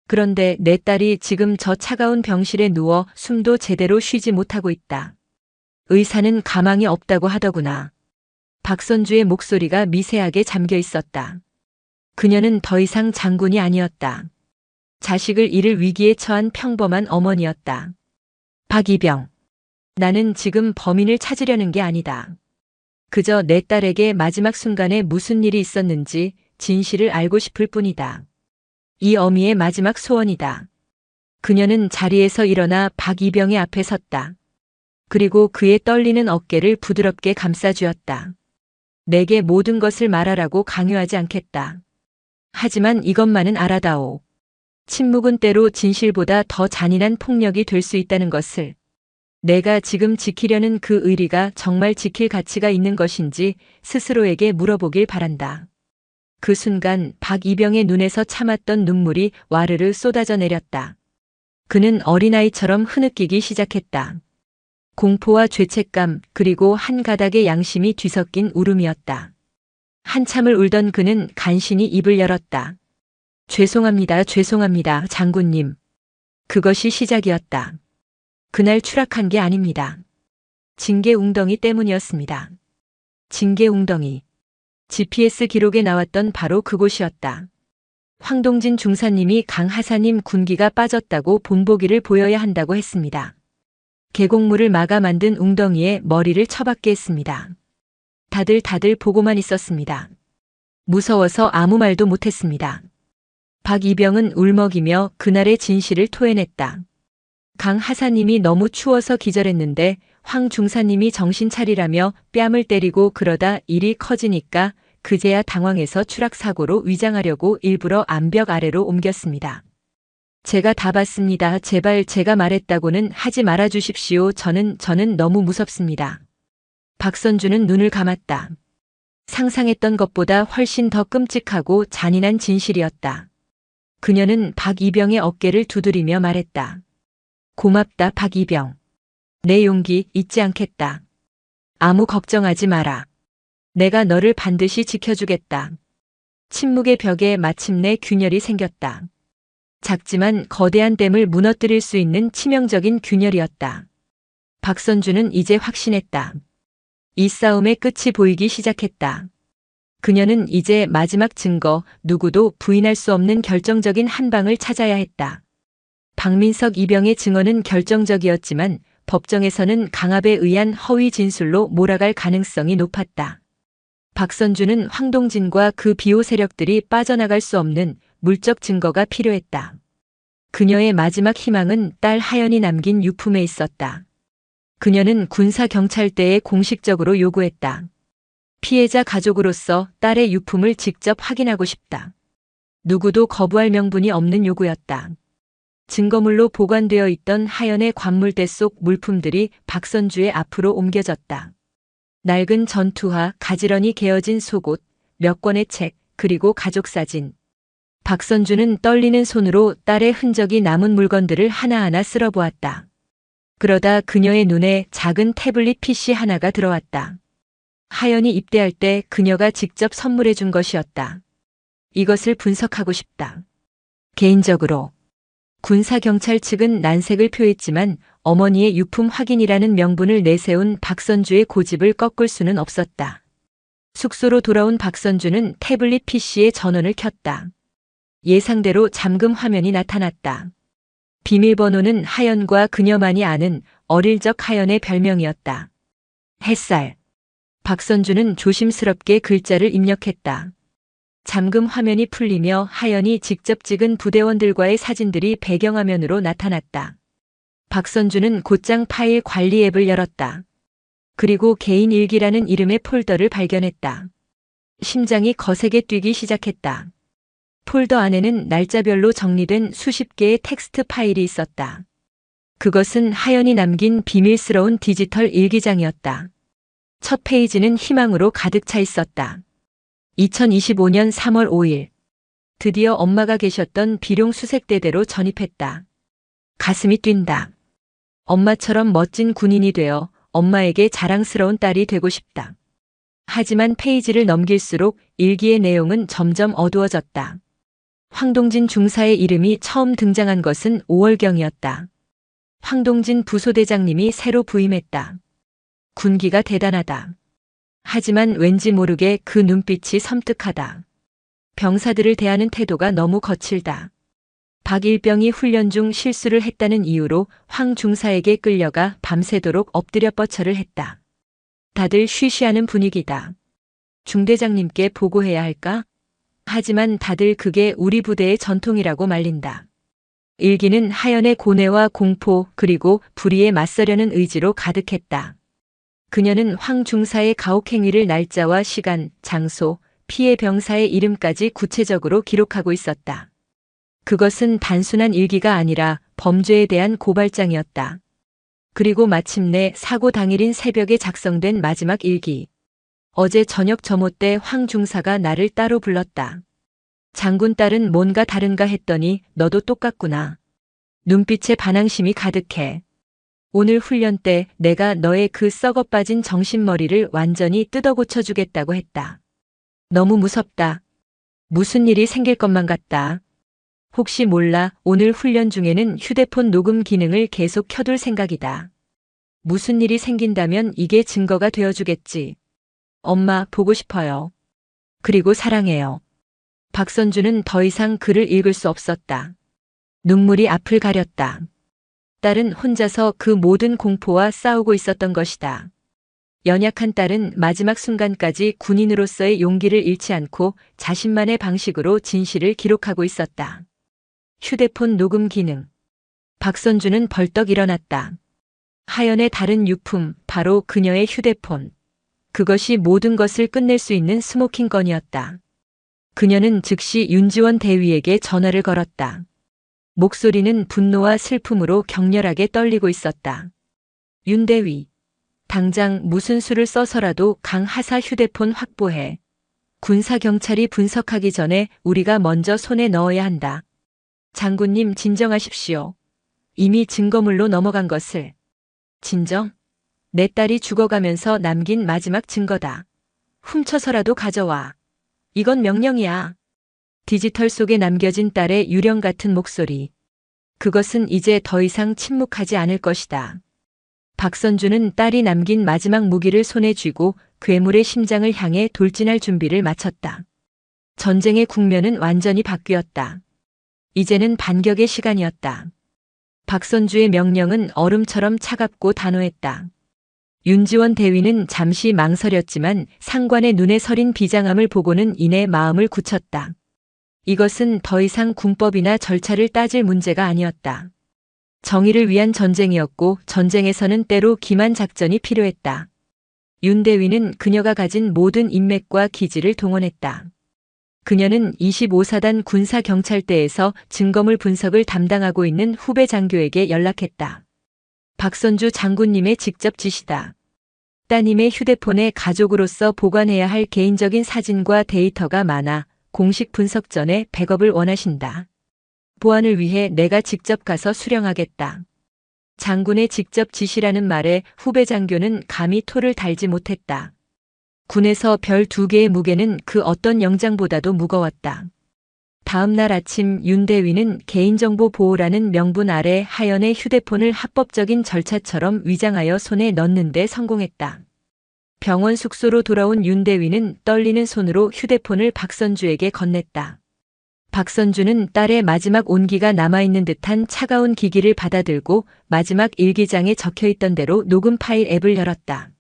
그런데 내 딸이 지금 저 차가운 병실에 누워 숨도 제대로 쉬지 못하고 있다. 의사는 가망이 없다고 하더구나. 박선주의 목소리가 미세하게 잠겨 있었다. 그녀는 더 이상 장군이 아니었다. 자식을 잃을 위기에 처한 평범한 어머니였다. 박이병. 나는 지금 범인을 찾으려는 게 아니다. 그저 내 딸에게 마지막 순간에 무슨 일이 있었는지 진실을 알고 싶을 뿐이다. 이 어미의 마지막 소원이다. 그녀는 자리에서 일어나 박이병의 앞에 섰다. 그리고 그의 떨리는 어깨를 부드럽게 감싸주었다. 내게 모든 것을 말하라고 강요하지 않겠다. 하지만 이것만은 알아다오. 침묵은 때로 진실보다 더 잔인한 폭력이 될 수 있다는 것을. 내가 지금 지키려는 그 의리가 정말 지킬 가치가 있는 것인지 스스로에게 물어보길 바란다. 그 순간 박이병의 눈에서 참았던 눈물이 와르르 쏟아져 내렸다. 그는 어린아이처럼 흐느끼기 시작했다. 공포와 죄책감 그리고 한 가닥의 양심이 뒤섞인 울음이었다. 한참을 울던 그는 간신히 입을 열었다. 죄송합니다, 죄송합니다, 장군님. 그것이 시작이었다. 그날 추락한 게 아닙니다. 징계 웅덩이 때문이었습니다. 징계 웅덩이. GPS 기록에 나왔던 바로 그곳이었다. 황동진 중사님이 강하사님 군기가 빠졌다고 본보기를 보여야 한다고 했습니다. 계곡물을 막아 만든 웅덩이에 머리를 처박게 했습니다. 다들 보고만 있었습니다. 무서워서 아무 말도 못했습니다. 박이병은 울먹이며 그날의 진실을 토해냈다. 강 하사님이 너무 추워서 기절했는데 황 중사님이 정신 차리라며 뺨을 때리고 그러다 일이 커지니까 그제야 당황해서 추락사고로 위장하려고 일부러 암벽 아래로 옮겼습니다. 제가 다 봤습니다. 제발 제가 말했다고는 하지 말아 주십시오. 저는 너무 무섭습니다. 박선주는 눈을 감았다. 상상했던 것보다 훨씬 더 끔찍하고 잔인한 진실이었다. 그녀는 박이병의 어깨를 두드리며 말했다. 고맙다, 박이병. 내 용기 잊지 않겠다. 아무 걱정하지 마라. 내가 너를 반드시 지켜주겠다. 침묵의 벽에 마침내 균열이 생겼다. 작지만 거대한 댐을 무너뜨릴 수 있는 치명적인 균열이었다. 박선주는 이제 확신했다. 이 싸움의 끝이 보이기 시작했다. 그녀는 이제 마지막 증거, 누구도 부인할 수 없는 결정적인 한 방을 찾아야 했다. 박민석 이병의 증언은 결정적이었지만 법정에서는 강압에 의한 허위 진술로 몰아갈 가능성이 높았다. 박선주는 황동진과 그 비호 세력들이 빠져나갈 수 없는 물적 증거가 필요했다. 그녀의 마지막 희망은 딸 하연이 남긴 유품에 있었다. 그녀는 군사경찰대에 공식적으로 요구했다. 피해자 가족으로서 딸의 유품을 직접 확인하고 싶다. 누구도 거부할 명분이 없는 요구였다. 증거물로 보관되어 있던 하연의 관물대 속 물품들이 박선주의 앞으로 옮겨졌다. 낡은 전투화, 가지런히 개어진 속옷, 몇 권의 책, 그리고 가족사진. 박선주는 떨리는 손으로 딸의 흔적이 남은 물건들을 하나하나 쓸어보았다. 그러다 그녀의 눈에 작은 태블릿 PC 하나가 들어왔다. 하연이 입대할 때 그녀가 직접 선물해 준 것이었다. 이것을 분석하고 싶다. 개인적으로. 군사경찰 측은 난색을 표했지만 어머니의 유품 확인이라는 명분을 내세운 박선주의 고집을 꺾을 수는 없었다. 숙소로 돌아온 박선주는 태블릿 PC에 전원을 켰다. 예상대로 잠금 화면이 나타났다. 비밀번호는 하연과 그녀만이 아는 어릴 적 하연의 별명이었다. 햇살. 박선주는 조심스럽게 글자를 입력했다. 잠금 화면이 풀리며 하연이 직접 찍은 부대원들과의 사진들이 배경화면으로 나타났다. 박선주는 곧장 파일 관리 앱을 열었다. 그리고 개인 일기라는 이름의 폴더를 발견했다. 심장이 거세게 뛰기 시작했다. 폴더 안에는 날짜별로 정리된 수십 개의 텍스트 파일이 있었다. 그것은 하연이 남긴 비밀스러운 디지털 일기장이었다. 첫 페이지는 희망으로 가득 차 있었다. 2025년 3월 5일. 드디어 엄마가 계셨던 비룡 수색대대로 전입했다. 가슴이 뛴다. 엄마처럼 멋진 군인이 되어 엄마에게 자랑스러운 딸이 되고 싶다. 하지만 페이지를 넘길수록 일기의 내용은 점점 어두워졌다. 황동진 중사의 이름이 처음 등장한 것은 5월경이었다. 황동진 부소대장님이 새로 부임했다. 군기가 대단하다. 하지만 왠지 모르게 그 눈빛이 섬뜩하다. 병사들을 대하는 태도가 너무 거칠다. 박일병이 훈련 중 실수를 했다는 이유로 황 중사에게 끌려가 밤새도록 엎드려 뻗쳐를 했다. 다들 쉬쉬하는 분위기다. 중대장님께 보고해야 할까? 하지만 다들 그게 우리 부대의 전통이라고 말린다. 일기는 하연의 고뇌와 공포 그리고 불의에 맞서려는 의지로 가득했다. 그녀는 황 중사의 가혹행위를 날짜와 시간, 장소, 피해 병사의 이름까지 구체적으로 기록하고 있었다. 그것은 단순한 일기가 아니라 범죄에 대한 고발장이었다. 그리고 마침내 사고 당일인 새벽에 작성된 마지막 일기. 어제 저녁 점호 때 황 중사가 나를 따로 불렀다. 장군 딸은 뭔가 다른가 했더니 너도 똑같구나. 눈빛에 반항심이 가득해. 오늘 훈련 때 내가 너의 그 썩어 빠진 정신머리를 완전히 뜯어 고쳐주겠다고 했다. 너무 무섭다. 무슨 일이 생길 것만 같다. 혹시 몰라 오늘 훈련 중에는 휴대폰 녹음 기능을 계속 켜둘 생각이다. 무슨 일이 생긴다면 이게 증거가 되어주겠지. 엄마 보고 싶어요. 그리고 사랑해요. 박선주는 더 이상 글을 읽을 수 없었다. 눈물이 앞을 가렸다. 딸은 혼자서 그 모든 공포와 싸우고 있었던 것이다. 연약한 딸은 마지막 순간까지 군인으로서의 용기를 잃지 않고 자신만의 방식으로 진실을 기록하고 있었다. 휴대폰 녹음 기능. 박선주는 벌떡 일어났다. 하연의 다른 유품, 바로 그녀의 휴대폰. 그것이 모든 것을 끝낼 수 있는 스모킹건이었다. 그녀는 즉시 윤지원 대위에게 전화를 걸었다. 목소리는 분노와 슬픔으로 격렬하게 떨리고 있었다. 윤 대위, 당장 무슨 수를 써서라도 강 하사 휴대폰 확보해. 군사경찰이 분석하기 전에 우리가 먼저 손에 넣어야 한다. 장군님 진정하십시오. 이미 증거물로 넘어간 것을. 진정? 내 딸이 죽어가면서 남긴 마지막 증거다. 훔쳐서라도 가져와. 이건 명령이야. 디지털 속에 남겨진 딸의 유령 같은 목소리. 그것은 이제 더 이상 침묵하지 않을 것이다. 박선주는 딸이 남긴 마지막 무기를 손에 쥐고 괴물의 심장을 향해 돌진할 준비를 마쳤다. 전쟁의 국면은 완전히 바뀌었다. 이제는 반격의 시간이었다. 박선주의 명령은 얼음처럼 차갑고 단호했다. 윤지원 대위는 잠시 망설였지만 상관의 눈에 서린 비장함을 보고는 이내 마음을 굳혔다. 이것은 더 이상 군법이나 절차를 따질 문제가 아니었다. 정의를 위한 전쟁이었고 전쟁에서는 때로 기만 작전이 필요했다. 윤 대위는 그녀가 가진 모든 인맥과 기지를 동원했다. 그녀는 25사단 군사경찰대에서 증거물 분석을 담당하고 있는 후배 장교에게 연락했다. 박선주 장군님의 직접 지시다. 따님의 휴대폰에 가족으로서 보관해야 할 개인적인 사진과 데이터가 많아 공식 분석 전에 백업을 원하신다. 보안을 위해 내가 직접 가서 수령하겠다. 장군의 직접 지시라는 말에 후배 장교는 감히 토를 달지 못했다. 군에서 별 2개의 무게는 그 어떤 영장보다도 무거웠다. 다음 날 아침 윤 대위는 개인정보 보호라는 명분 아래 하연의 휴대폰을 합법적인 절차처럼 위장하여 손에 넣는 데 성공했다. 병원 숙소로 돌아온 윤대위는 떨리는 손으로 휴대폰을 박선주에게 건넸다. 박선주는 딸의 마지막 온기가 남아있는 듯한 차가운 기기를 받아들고 마지막 일기장에 적혀있던 대로 녹음 파일 앱을 열었다.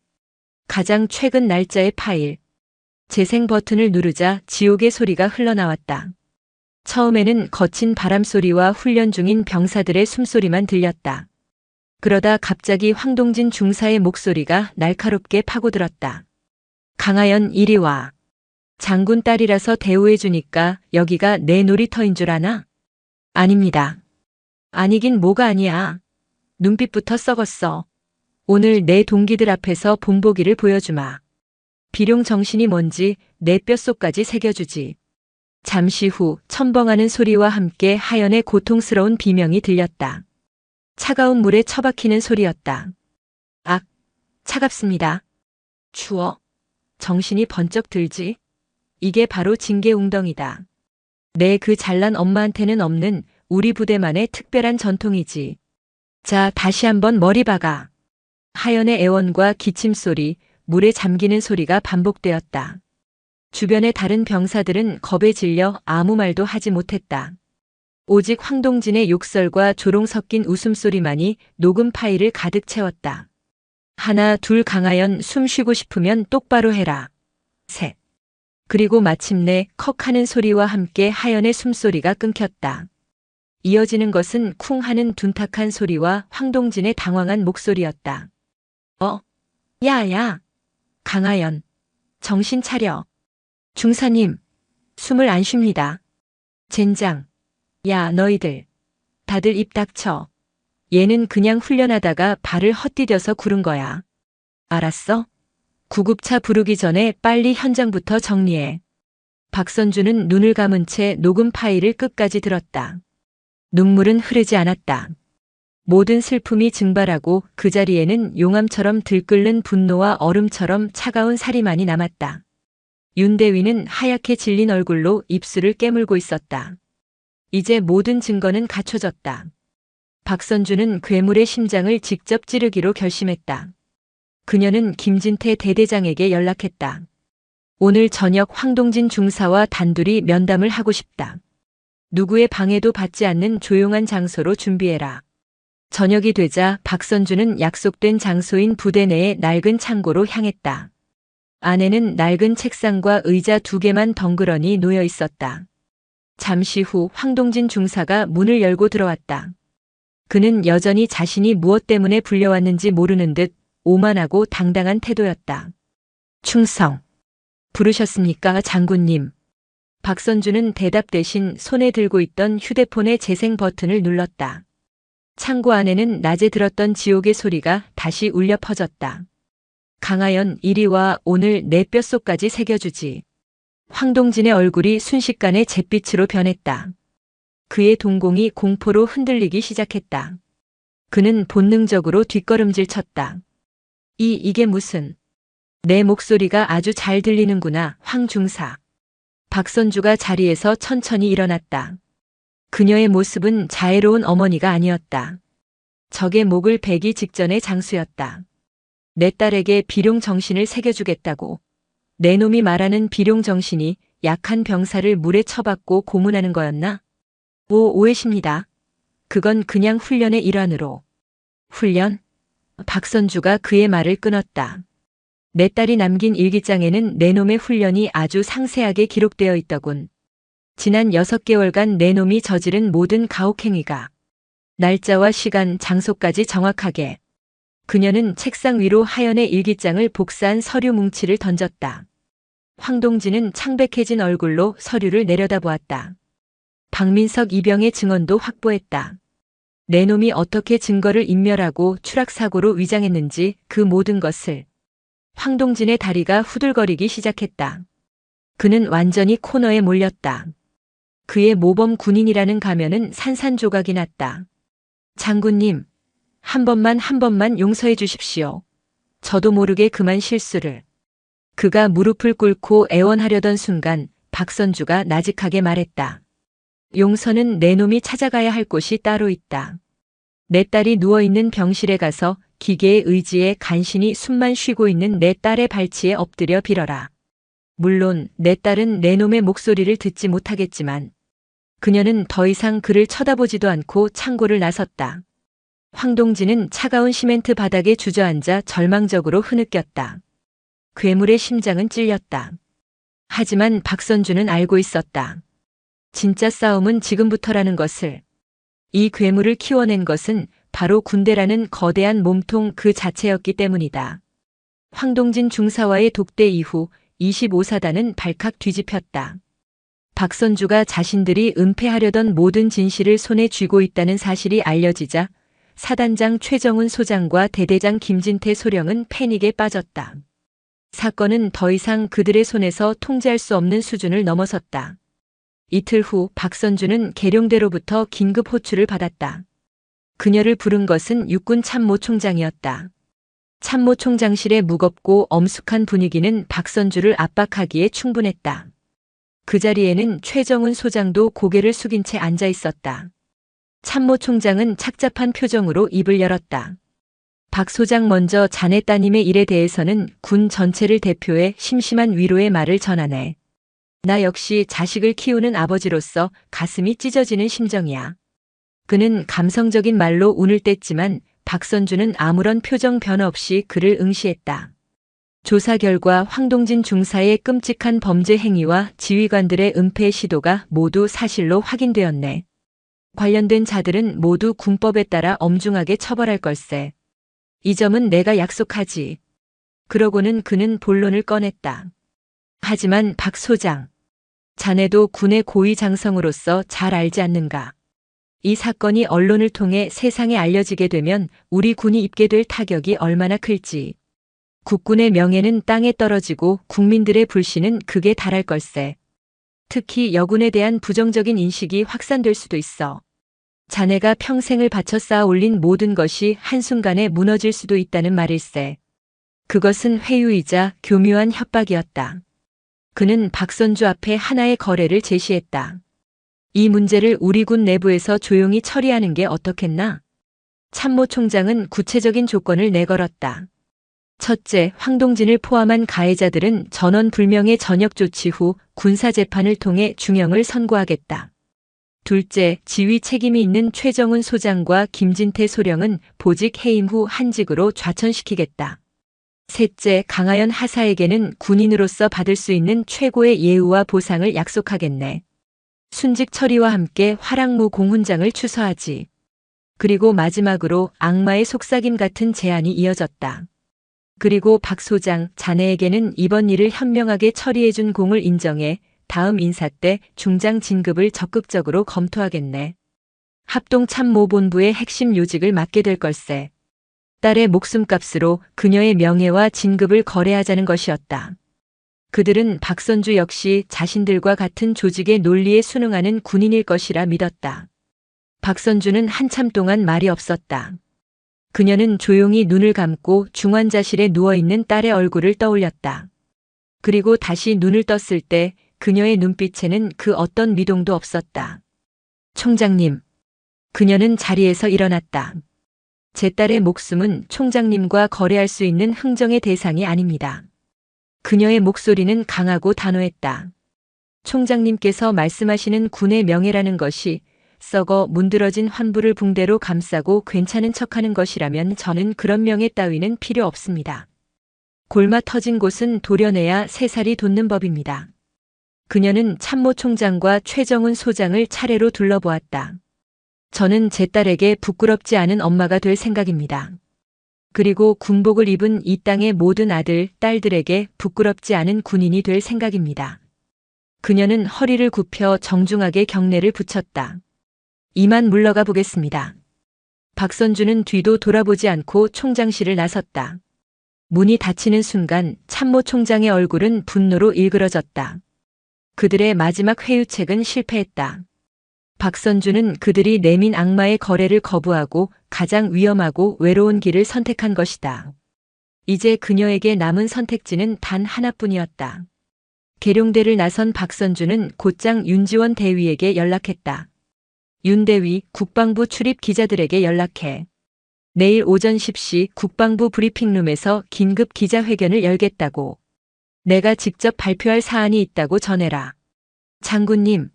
가장 최근 날짜의 파일. 재생 버튼을 누르자 지옥의 소리가 흘러나왔다. 처음에는 거친 바람소리와 훈련 중인 병사들의 숨소리만 들렸다. 그러다 갑자기 황동진 중사의 목소리가 날카롭게 파고들었다. 강하연 이리 와. 장군 딸이라서 대우해주니까 여기가 내 놀이터인 줄 아나? 아닙니다. 아니긴 뭐가 아니야. 눈빛부터 썩었어. 오늘 내 동기들 앞에서 본보기를 보여주마. 비룡 정신이 뭔지 내 뼛속까지 새겨주지. 잠시 후 첨벙하는 소리와 함께 하연의 고통스러운 비명이 들렸다. 차가운 물에 처박히는 소리였다. 악, 차갑습니다. 추워. 정신이 번쩍 들지. 이게 바로 징계웅덩이다. 내 그 잘난 엄마한테는 없는 우리 부대만의 특별한 전통이지. 자, 다시 한번 머리 박아. 하연의 애원과 기침소리, 물에 잠기는 소리가 반복되었다. 주변의 다른 병사들은 겁에 질려 아무 말도 하지 못했다. 오직 황동진의 욕설과 조롱 섞인 웃음소리만이 녹음 파일을 가득 채웠다. 하나, 둘, 강하연, 숨 쉬고 싶으면 똑바로 해라. 셋. 그리고 마침내 컥 하는 소리와 함께 하연의 숨소리가 끊겼다. 이어지는 것은 쿵 하는 둔탁한 소리와 황동진의 당황한 목소리였다. 야야. 강하연. 정신 차려. 중사님. 숨을 안 쉽니다. 젠장. 야, 너희들. 다들 입 닥쳐. 얘는 그냥 훈련하다가 발을 헛디뎌서 구른 거야. 알았어? 구급차 부르기 전에 빨리 현장부터 정리해. 박선주는 눈을 감은 채 녹음 파일을 끝까지 들었다. 눈물은 흐르지 않았다. 모든 슬픔이 증발하고 그 자리에는 용암처럼 들끓는 분노와 얼음처럼 차가운 살이만이 남았다. 윤대위는 하얗게 질린 얼굴로 입술을 깨물고 있었다. 이제 모든 증거는 갖춰졌다. 박선주는 괴물의 심장을 직접 찌르기로 결심했다. 그녀는 김진태 대대장에게 연락했다. 오늘 저녁 황동진 중사와 단둘이 면담을 하고 싶다. 누구의 방해도 받지 않는 조용한 장소로 준비해라. 저녁이 되자 박선주는 약속된 장소인 부대 내의 낡은 창고로 향했다. 안에는 낡은 책상과 의자 2개만 덩그러니 놓여 있었다. 잠시 후 황동진 중사가 문을 열고 들어왔다. 그는 여전히 자신이 무엇 때문에 불려왔는지 모르는 듯 오만하고 당당한 태도였다. 충성. 부르셨습니까, 장군님? 박선주는 대답 대신 손에 들고 있던 휴대폰의 재생 버튼을 눌렀다. 창고 안에는 낮에 들었던 지옥의 소리가 다시 울려 퍼졌다. 강하연, 이리 와. 오늘 내 뼛속까지 새겨주지. 황동진의 얼굴이 순식간에 잿빛으로 변했다. 그의 동공이 공포로 흔들리기 시작했다. 그는 본능적으로 뒷걸음질 쳤다. 이게 무슨... 내 목소리가 아주 잘 들리는구나, 황 중사. 박선주가 자리에서 천천히 일어났다. 그녀의 모습은 자애로운 어머니가 아니었다. 적의 목을 베기 직전의 장수였다. 내 딸에게 비룡 정신을 새겨주겠다고. 내 놈이 말하는 비룡 정신이 약한 병사를 물에 처박고 고문하는 거였나? 오해십니다. 그건 그냥 훈련의 일환으로. 훈련? 박선주가 그의 말을 끊었다. 내 딸이 남긴 일기장에는 내 놈의 훈련이 아주 상세하게 기록되어 있더군. 지난 6개월간 내 놈이 저지른 모든 가혹행위가. 날짜와 시간, 장소까지 정확하게. 그녀는 책상 위로 하연의 일기장을 복사한 서류 뭉치를 던졌다. 황동진은 창백해진 얼굴로 서류를 내려다보았다. 박민석 이병의 증언도 확보했다. 내 놈이 어떻게 증거를 인멸하고 추락사고로 위장했는지 그 모든 것을. 황동진의 다리가 후들거리기 시작했다. 그는 완전히 코너에 몰렸다. 그의 모범 군인이라는 가면은 산산조각이 났다. 장군님, 한 번만 용서해 주십시오. 저도 모르게 그만 실수를. 그가 무릎을 꿇고 애원하려던 순간 박선주가 나직하게 말했다. 용서는 내 놈이 찾아가야 할 곳이 따로 있다. 내 딸이 누워있는 병실에 가서 기계의 의지에 간신히 숨만 쉬고 있는 내 딸의 발치에 엎드려 빌어라. 물론 내 딸은 내 놈의 목소리를 듣지 못하겠지만 그녀는 더 이상 그를 쳐다보지도 않고 창고를 나섰다. 황동진은 차가운 시멘트 바닥에 주저앉아 절망적으로 흐느꼈다. 괴물의 심장은 찔렸다. 하지만 박선주는 알고 있었다. 진짜 싸움은 지금부터라는 것을. 이 괴물을 키워낸 것은 바로 군대라는 거대한 몸통 그 자체였기 때문이다. 황동진 중사와의 독대 이후 25사단은 발칵 뒤집혔다. 박선주가 자신들이 은폐하려던 모든 진실을 손에 쥐고 있다는 사실이 알려지자 사단장 최정훈 소장과 대대장 김진태 소령은 패닉에 빠졌다. 사건은 더 이상 그들의 손에서 통제할 수 없는 수준을 넘어섰다. 이틀 후 박선주는 계룡대로부터 긴급 호출을 받았다. 그녀를 부른 것은 육군 참모총장이었다. 참모총장실의 무겁고 엄숙한 분위기는 박선주를 압박하기에 충분했다. 그 자리에는 최정훈 소장도 고개를 숙인 채 앉아 있었다. 참모총장은 착잡한 표정으로 입을 열었다. 박 소장, 먼저 자네 따님의 일에 대해서는 군 전체를 대표해 심심한 위로의 말을 전하네. 나 역시 자식을 키우는 아버지로서 가슴이 찢어지는 심정이야. 그는 감성적인 말로 운을 뗐지만 박선주는 아무런 표정 변화 없이 그를 응시했다. 조사 결과 황동진 중사의 끔찍한 범죄 행위와 지휘관들의 은폐 시도가 모두 사실로 확인되었네. 관련된 자들은 모두 군법에 따라 엄중하게 처벌할 걸세. 이 점은 내가 약속하지. 그러고는 그는 본론을 꺼냈다. 하지만 박 소장, 자네도 군의 고위 장성으로서 잘 알지 않는가? 이 사건이 언론을 통해 세상에 알려지게 되면 우리 군이 입게 될 타격이 얼마나 클지. 국군의 명예는 땅에 떨어지고 국민들의 불신은 극에 달할 걸세. 특히 여군에 대한 부정적인 인식이 확산될 수도 있어. 자네가 평생을 바쳐 쌓아 올린 모든 것이 한순간에 무너질 수도 있다는 말일세. 그것은 회유이자 교묘한 협박이었다. 그는 박선주 앞에 하나의 거래를 제시했다. 이 문제를 우리 군 내부에서 조용히 처리하는 게 어떻겠나? 참모총장은 구체적인 조건을 내걸었다. 첫째, 황동진을 포함한 가해자들은 전원 불명의 전역 조치 후 군사재판을 통해 중형을 선고하겠다. 둘째, 지휘 책임이 있는 최정훈 소장과 김진태 소령은 보직 해임 후 한직으로 좌천시키겠다. 셋째, 강하연 하사에게는 군인으로서 받을 수 있는 최고의 예우와 보상을 약속하겠네. 순직 처리와 함께 화랑무 공훈장을 추서하지. 그리고 마지막으로 악마의 속삭임 같은 제안이 이어졌다. 그리고 박 소장, 자네에게는 이번 일을 현명하게 처리해준 공을 인정해 다음 인사 때 중장 진급을 적극적으로 검토하겠네. 합동참모본부의 핵심 요직을 맡게 될 걸세. 딸의 목숨값으로 그녀의 명예와 진급을 거래하자는 것이었다. 그들은 박선주 역시 자신들과 같은 조직의 논리에 순응하는 군인일 것이라 믿었다. 박선주는 한참 동안 말이 없었다. 그녀는 조용히 눈을 감고 중환자실에 누워있는 딸의 얼굴을 떠올렸다. 그리고 다시 눈을 떴을 때 그녀의 눈빛에는 그 어떤 미동도 없었다. 총장님. 그녀는 자리에서 일어났다. 제 딸의 목숨은 총장님과 거래할 수 있는 흥정의 대상이 아닙니다. 그녀의 목소리는 강하고 단호했다. 총장님께서 말씀하시는 군의 명예라는 것이 썩어 문드러진 환부를 붕대로 감싸고 괜찮은 척하는 것이라면 저는 그런 명예 따위는 필요 없습니다. 골마 터진 곳은 도려내야 새살이 돋는 법입니다. 그녀는 참모총장과 최정훈 소장을 차례로 둘러보았다. 저는 제 딸에게 부끄럽지 않은 엄마가 될 생각입니다. 그리고 군복을 입은 이 땅의 모든 아들, 딸들에게 부끄럽지 않은 군인이 될 생각입니다. 그녀는 허리를 굽혀 정중하게 경례를 붙였다. 이만 물러가 보겠습니다. 박선주는 뒤도 돌아보지 않고 총장실을 나섰다. 문이 닫히는 순간 참모총장의 얼굴은 분노로 일그러졌다. 그들의 마지막 회유책은 실패했다. 박선주는 그들이 내민 악마의 거래를 거부하고 가장 위험하고 외로운 길을 선택한 것이다. 이제 그녀에게 남은 선택지는 단 하나뿐이었다. 계룡대를 나선 박선주는 곧장 윤지원 대위에게 연락했다. 윤 대위, 국방부 출입 기자들에게 연락해. 내일 오전 10시 국방부 브리핑룸에서 긴급 기자회견을 열겠다고. 내가 직접 발표할 사안이 있다고 전해라. 장군님,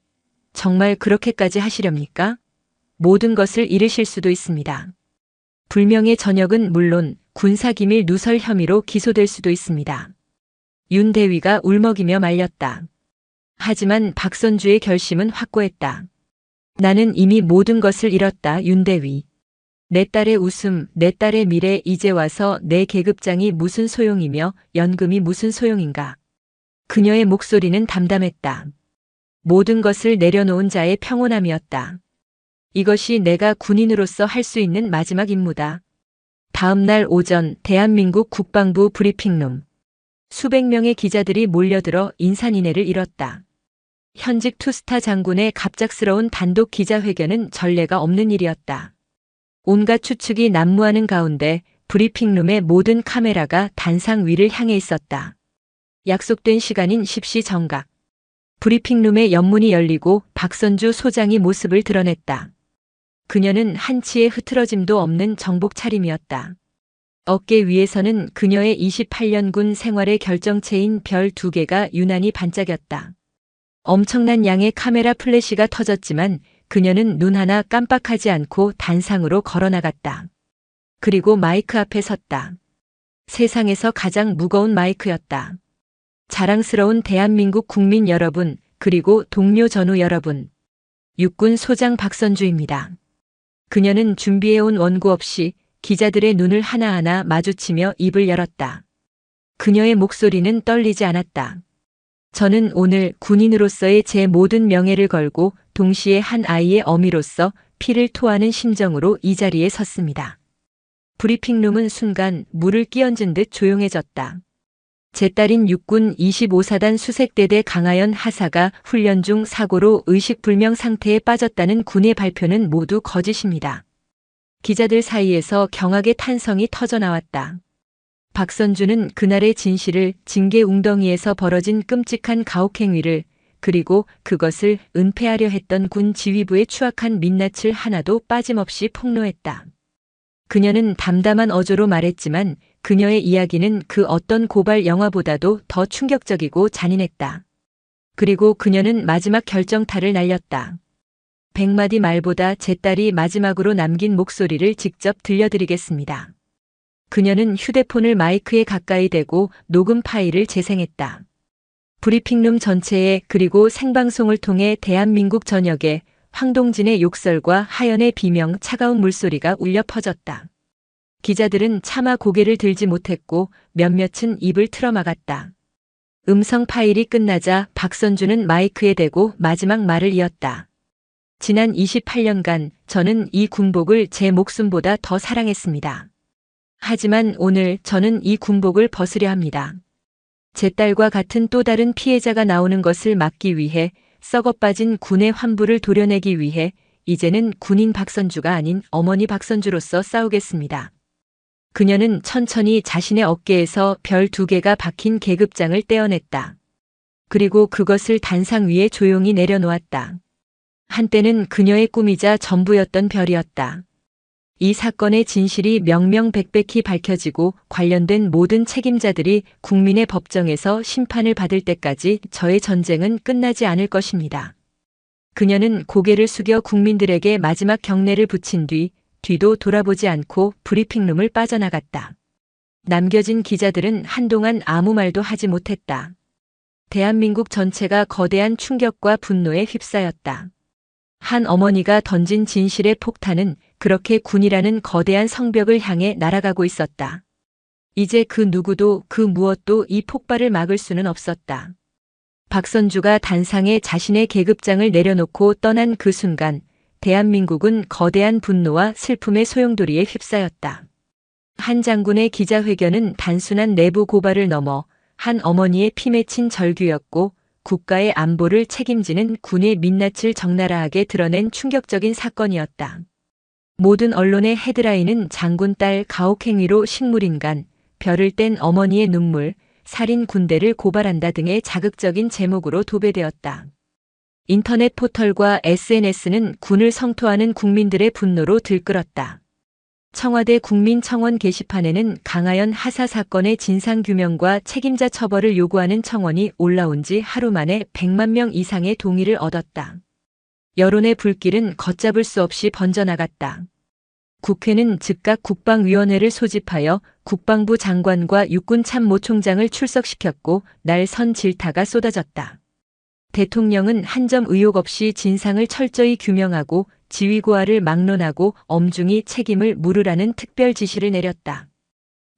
정말 그렇게까지 하시렵니까? 모든 것을 잃으실 수도 있습니다. 불명예 전역은 물론 군사기밀 누설 혐의로 기소될 수도 있습니다. 윤 대위가 울먹이며 말렸다. 하지만 박선주의 결심은 확고했다. 나는 이미 모든 것을 잃었다, 윤 대위. 내 딸의 웃음, 내 딸의 미래, 이제 와서 내 계급장이 무슨 소용이며 연금이 무슨 소용인가. 그녀의 목소리는 담담했다. 모든 것을 내려놓은 자의 평온함이었다. 이것이 내가 군인으로서 할 수 있는 마지막 임무다. 다음 날 오전 대한민국 국방부 브리핑룸. 수백 명의 기자들이 몰려들어 인산인해를 이뤘다. 현직 투스타 장군의 갑작스러운 단독 기자회견은 전례가 없는 일이었다. 온갖 추측이 난무하는 가운데 브리핑룸의 모든 카메라가 단상 위를 향해 있었다. 약속된 시간인 10시 정각. 브리핑룸의 연문이 열리고 박선주 소장이 모습을 드러냈다. 그녀는 한치의 흐트러짐도 없는 정복 차림이었다. 어깨 위에서는 그녀의 28년 군 생활의 결정체인 별 2개가 유난히 반짝였다. 엄청난 양의 카메라 플래시가 터졌지만 그녀는 눈 하나 깜빡하지 않고 단상으로 걸어나갔다. 그리고 마이크 앞에 섰다. 세상에서 가장 무거운 마이크였다. 자랑스러운 대한민국 국민 여러분, 그리고 동료 전우 여러분. 육군 소장 박선주입니다. 그녀는 준비해온 원고 없이 기자들의 눈을 하나하나 마주치며 입을 열었다. 그녀의 목소리는 떨리지 않았다. 저는 오늘 군인으로서의 제 모든 명예를 걸고 동시에 한 아이의 어미로서 피를 토하는 심정으로 이 자리에 섰습니다. 브리핑룸은 순간 물을 끼얹은 듯 조용해졌다. 제 딸인 육군 25사단 수색대대 강하연 하사가 훈련 중 사고로 의식불명 상태에 빠졌다는 군의 발표는 모두 거짓입니다. 기자들 사이에서 경악의 탄성이 터져나왔다. 박선주는 그날의 진실을, 징계 웅덩이에서 벌어진 끔찍한 가혹행위를, 그리고 그것을 은폐하려 했던 군 지휘부의 추악한 민낯을 하나도 빠짐없이 폭로했다. 그녀는 담담한 어조로 말했지만 그녀의 이야기는 그 어떤 고발 영화보다도 더 충격적이고 잔인했다. 그리고 그녀는 마지막 결정타를 날렸다. 100마디 말보다 제 딸이 마지막으로 남긴 목소리를 직접 들려드리겠습니다. 그녀는 휴대폰을 마이크에 가까이 대고 녹음 파일을 재생했다. 브리핑룸 전체에, 그리고 생방송을 통해 대한민국 전역에 황동진의 욕설과 하연의 비명, 차가운 물소리가 울려 퍼졌다. 기자들은 차마 고개를 들지 못했고 몇몇은 입을 틀어막았다. 음성 파일이 끝나자 박선주는 마이크에 대고 마지막 말을 이었다. 지난 28년간 저는 이 군복을 제 목숨보다 더 사랑했습니다. 하지만 오늘 저는 이 군복을 벗으려 합니다. 제 딸과 같은 또 다른 피해자가 나오는 것을 막기 위해, 썩어빠진 군의 환부를 도려내기 위해 이제는 군인 박선주가 아닌 어머니 박선주로서 싸우겠습니다. 그녀는 천천히 자신의 어깨에서 별 2개가 박힌 계급장을 떼어냈다. 그리고 그것을 단상 위에 조용히 내려놓았다. 한때는 그녀의 꿈이자 전부였던 별이었다. 이 사건의 진실이 명명백백히 밝혀지고 관련된 모든 책임자들이 국민의 법정에서 심판을 받을 때까지 저의 전쟁은 끝나지 않을 것입니다. 그녀는 고개를 숙여 국민들에게 마지막 경례를 붙인 뒤도 돌아보지 않고 브리핑룸을 빠져나갔다. 남겨진 기자들은 한동안 아무 말도 하지 못했다. 대한민국 전체가 거대한 충격과 분노에 휩싸였다. 한 어머니가 던진 진실의 폭탄은 그렇게 군이라는 거대한 성벽을 향해 날아가고 있었다. 이제 그 누구도, 그 무엇도 이 폭발을 막을 수는 없었다. 박선주가 단상에 자신의 계급장을 내려놓고 떠난 그 순간 대한민국은 거대한 분노와 슬픔의 소용돌이에 휩싸였다. 한 장군의 기자회견은 단순한 내부 고발을 넘어 한 어머니의 피 맺힌 절규였고, 국가의 안보를 책임지는 군의 민낯을 적나라하게 드러낸 충격적인 사건이었다. 모든 언론의 헤드라인은 장군 딸 가혹행위로 식물인간, 별을 뗀 어머니의 눈물, 살인 군대를 고발한다 등의 자극적인 제목으로 도배되었다. 인터넷 포털과 SNS는 군을 성토하는 국민들의 분노로 들끓었다. 청와대 국민청원 게시판에는 강하연 하사 사건의 진상규명과 책임자 처벌을 요구하는 청원이 올라온 지 하루 만에 100만 명 이상의 동의를 얻었다. 여론의 불길은 걷잡을 수 없이 번져나갔다. 국회는 즉각 국방위원회를 소집하여 국방부 장관과 육군참모총장을 출석시켰고 날선 질타가 쏟아졌다. 대통령은 한 점 의혹 없이 진상을 철저히 규명하고 지휘고하를 막론하고 엄중히 책임을 물으라는 특별 지시를 내렸다.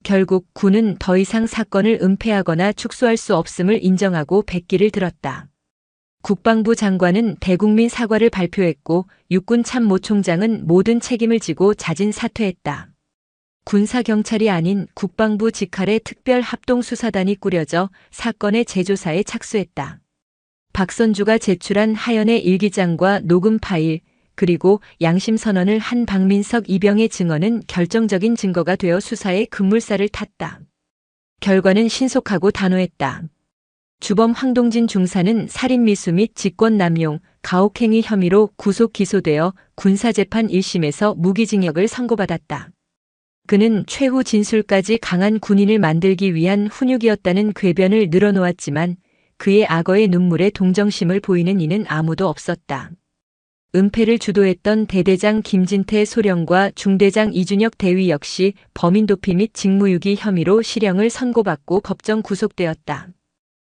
결국 군은 더 이상 사건을 은폐하거나 축소할 수 없음을 인정하고 백기를 들었다. 국방부 장관은 대국민 사과를 발표했고 육군참모총장은 모든 책임을 지고 자진 사퇴했다. 군사경찰이 아닌 국방부 직할의 특별합동수사단이 꾸려져 사건의 재조사에 착수했다. 박선주가 제출한 하연의 일기장과 녹음 파일, 그리고 양심선언을 한 박민석 이병의 증언은 결정적인 증거가 되어 수사의 급물살을 탔다. 결과는 신속하고 단호했다. 주범 황동진 중사는 살인미수 및 직권남용, 가혹행위 혐의로 구속 기소되어 군사재판 1심에서 무기징역을 선고받았다. 그는 최후 진술까지 강한 군인을 만들기 위한 훈육이었다는 궤변을 늘어놓았지만 그의 악어의 눈물에 동정심을 보이는 이는 아무도 없었다. 은폐를 주도했던 대대장 김진태 소령과 중대장 이준혁 대위 역시 범인 도피 및 직무유기 혐의로 실형을 선고받고 법정 구속되었다.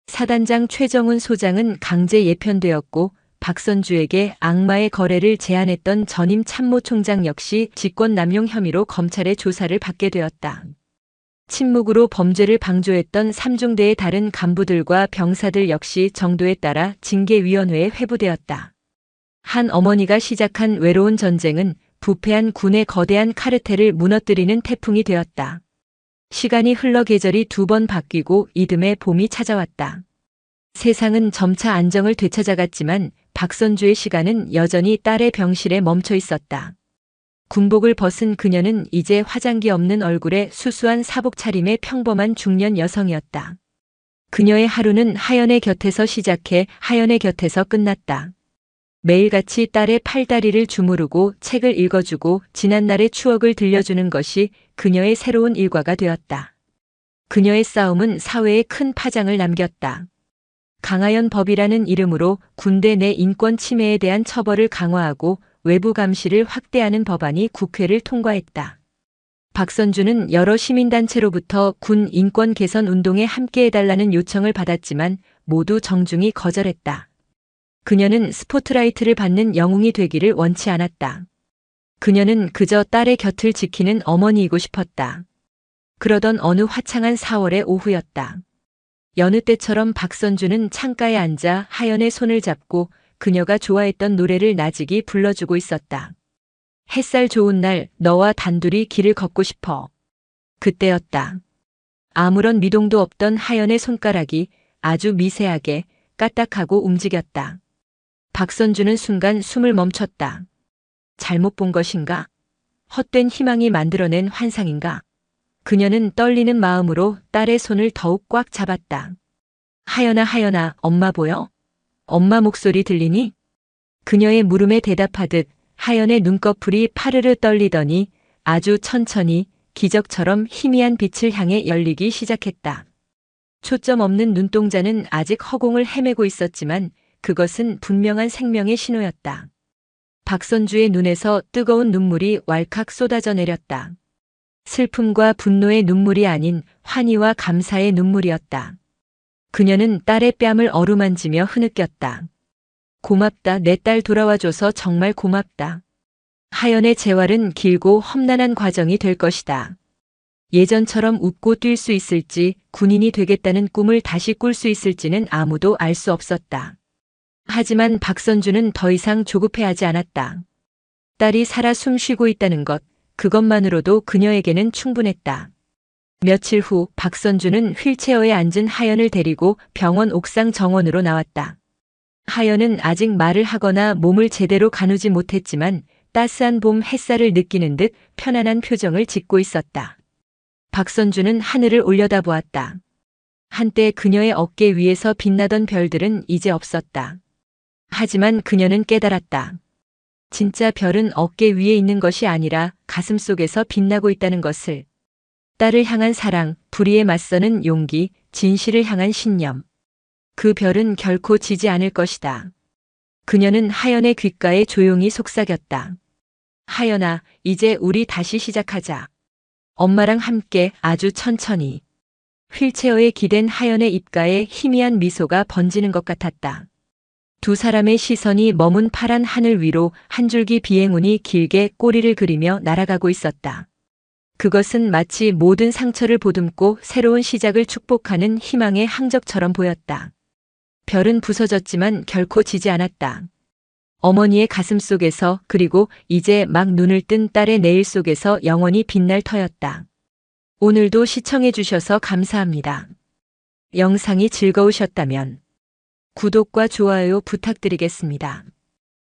사단장 최정훈 소장은 강제 예편되었고 박선주에게 악마의 거래를 제안했던 전임 참모총장 역시 직권남용 혐의로 검찰의 조사를 받게 되었다. 침묵으로 범죄를 방조했던 3중대의 다른 간부들과 병사들 역시 정도에 따라 징계위원회에 회부되었다. 한 어머니가 시작한 외로운 전쟁은 부패한 군의 거대한 카르텔을 무너뜨리는 태풍이 되었다. 시간이 흘러 계절이 2번 바뀌고 이듬해 봄이 찾아왔다. 세상은 점차 안정을 되찾아갔지만 박선주의 시간은 여전히 딸의 병실에 멈춰 있었다. 군복을 벗은 그녀는 이제 화장기 없는 얼굴에 수수한 사복 차림의 평범한 중년 여성이었다. 그녀의 하루는 하연의 곁에서 시작해 하연의 곁에서 끝났다. 매일같이 딸의 팔다리를 주무르고 책을 읽어주고 지난날의 추억을 들려주는 것이 그녀의 새로운 일과가 되었다. 그녀의 싸움은 사회에 큰 파장을 남겼다. 강하연 법이라는 이름으로 군대 내 인권 침해에 대한 처벌을 강화하고 외부 감시를 확대하는 법안이 국회를 통과했다. 박선주는 여러 시민단체로부터 군 인권 개선 운동에 함께해달라는 요청을 받았지만 모두 정중히 거절했다. 그녀는 스포트라이트를 받는 영웅이 되기를 원치 않았다. 그녀는 그저 딸의 곁을 지키는 어머니이고 싶었다. 그러던 어느 화창한 4월의 오후였다. 여느 때처럼 박선주는 창가에 앉아 하연의 손을 잡고 그녀가 좋아했던 노래를 나직이 불러주고 있었다. 햇살 좋은 날 너와 단둘이 길을 걷고 싶어. 그때였다. 아무런 미동도 없던 하연의 손가락이 아주 미세하게 까딱하고 움직였다. 박선주는 순간 숨을 멈췄다. 잘못 본 것인가? 헛된 희망이 만들어낸 환상인가? 그녀는 떨리는 마음으로 딸의 손을 더욱 꽉 잡았다. 하연아, 하연아, 엄마 보여? 엄마 목소리 들리니? 그녀의 물음에 대답하듯 하연의 눈꺼풀이 파르르 떨리더니 아주 천천히 기적처럼 희미한 빛을 향해 열리기 시작했다. 초점 없는 눈동자는 아직 허공을 헤매고 있었지만 그것은 분명한 생명의 신호였다. 박선주의 눈에서 뜨거운 눈물이 왈칵 쏟아져 내렸다. 슬픔과 분노의 눈물이 아닌 환희와 감사의 눈물이었다. 그녀는 딸의 뺨을 어루만지며 흐느꼈다. 고맙다. 내 딸 돌아와줘서 정말 고맙다. 하연의 재활은 길고 험난한 과정이 될 것이다. 예전처럼 웃고 뛸 수 있을지 군인이 되겠다는 꿈을 다시 꿀 수 있을지는 아무도 알 수 없었다. 하지만 박선주는 더 이상 조급해하지 않았다. 딸이 살아 숨쉬고 있다는 것, 그것만으로도 그녀에게는 충분했다. 며칠 후 박선주는 휠체어에 앉은 하연을 데리고 병원 옥상 정원으로 나왔다. 하연은 아직 말을 하거나 몸을 제대로 가누지 못했지만 따스한 봄 햇살을 느끼는 듯 편안한 표정을 짓고 있었다. 박선주는 하늘을 올려다보았다. 한때 그녀의 어깨 위에서 빛나던 별들은 이제 없었다. 하지만 그녀는 깨달았다. 진짜 별은 어깨 위에 있는 것이 아니라 가슴 속에서 빛나고 있다는 것을. 딸을 향한 사랑, 불의에 맞서는 용기, 진실을 향한 신념. 그 별은 결코 지지 않을 것이다. 그녀는 하연의 귓가에 조용히 속삭였다. 하연아, 이제 우리 다시 시작하자. 엄마랑 함께 아주 천천히. 휠체어에 기댄 하연의 입가에 희미한 미소가 번지는 것 같았다. 두 사람의 시선이 머문 파란 하늘 위로 한 줄기 비행운이 길게 꼬리를 그리며 날아가고 있었다. 그것은 마치 모든 상처를 보듬고 새로운 시작을 축복하는 희망의 항적처럼 보였다. 별은 부서졌지만 결코 지지 않았다. 어머니의 가슴 속에서, 그리고 이제 막 눈을 뜬 딸의 내일 속에서 영원히 빛날 터였다. 오늘도 시청해 주셔서 감사합니다. 영상이 즐거우셨다면 구독과 좋아요 부탁드리겠습니다.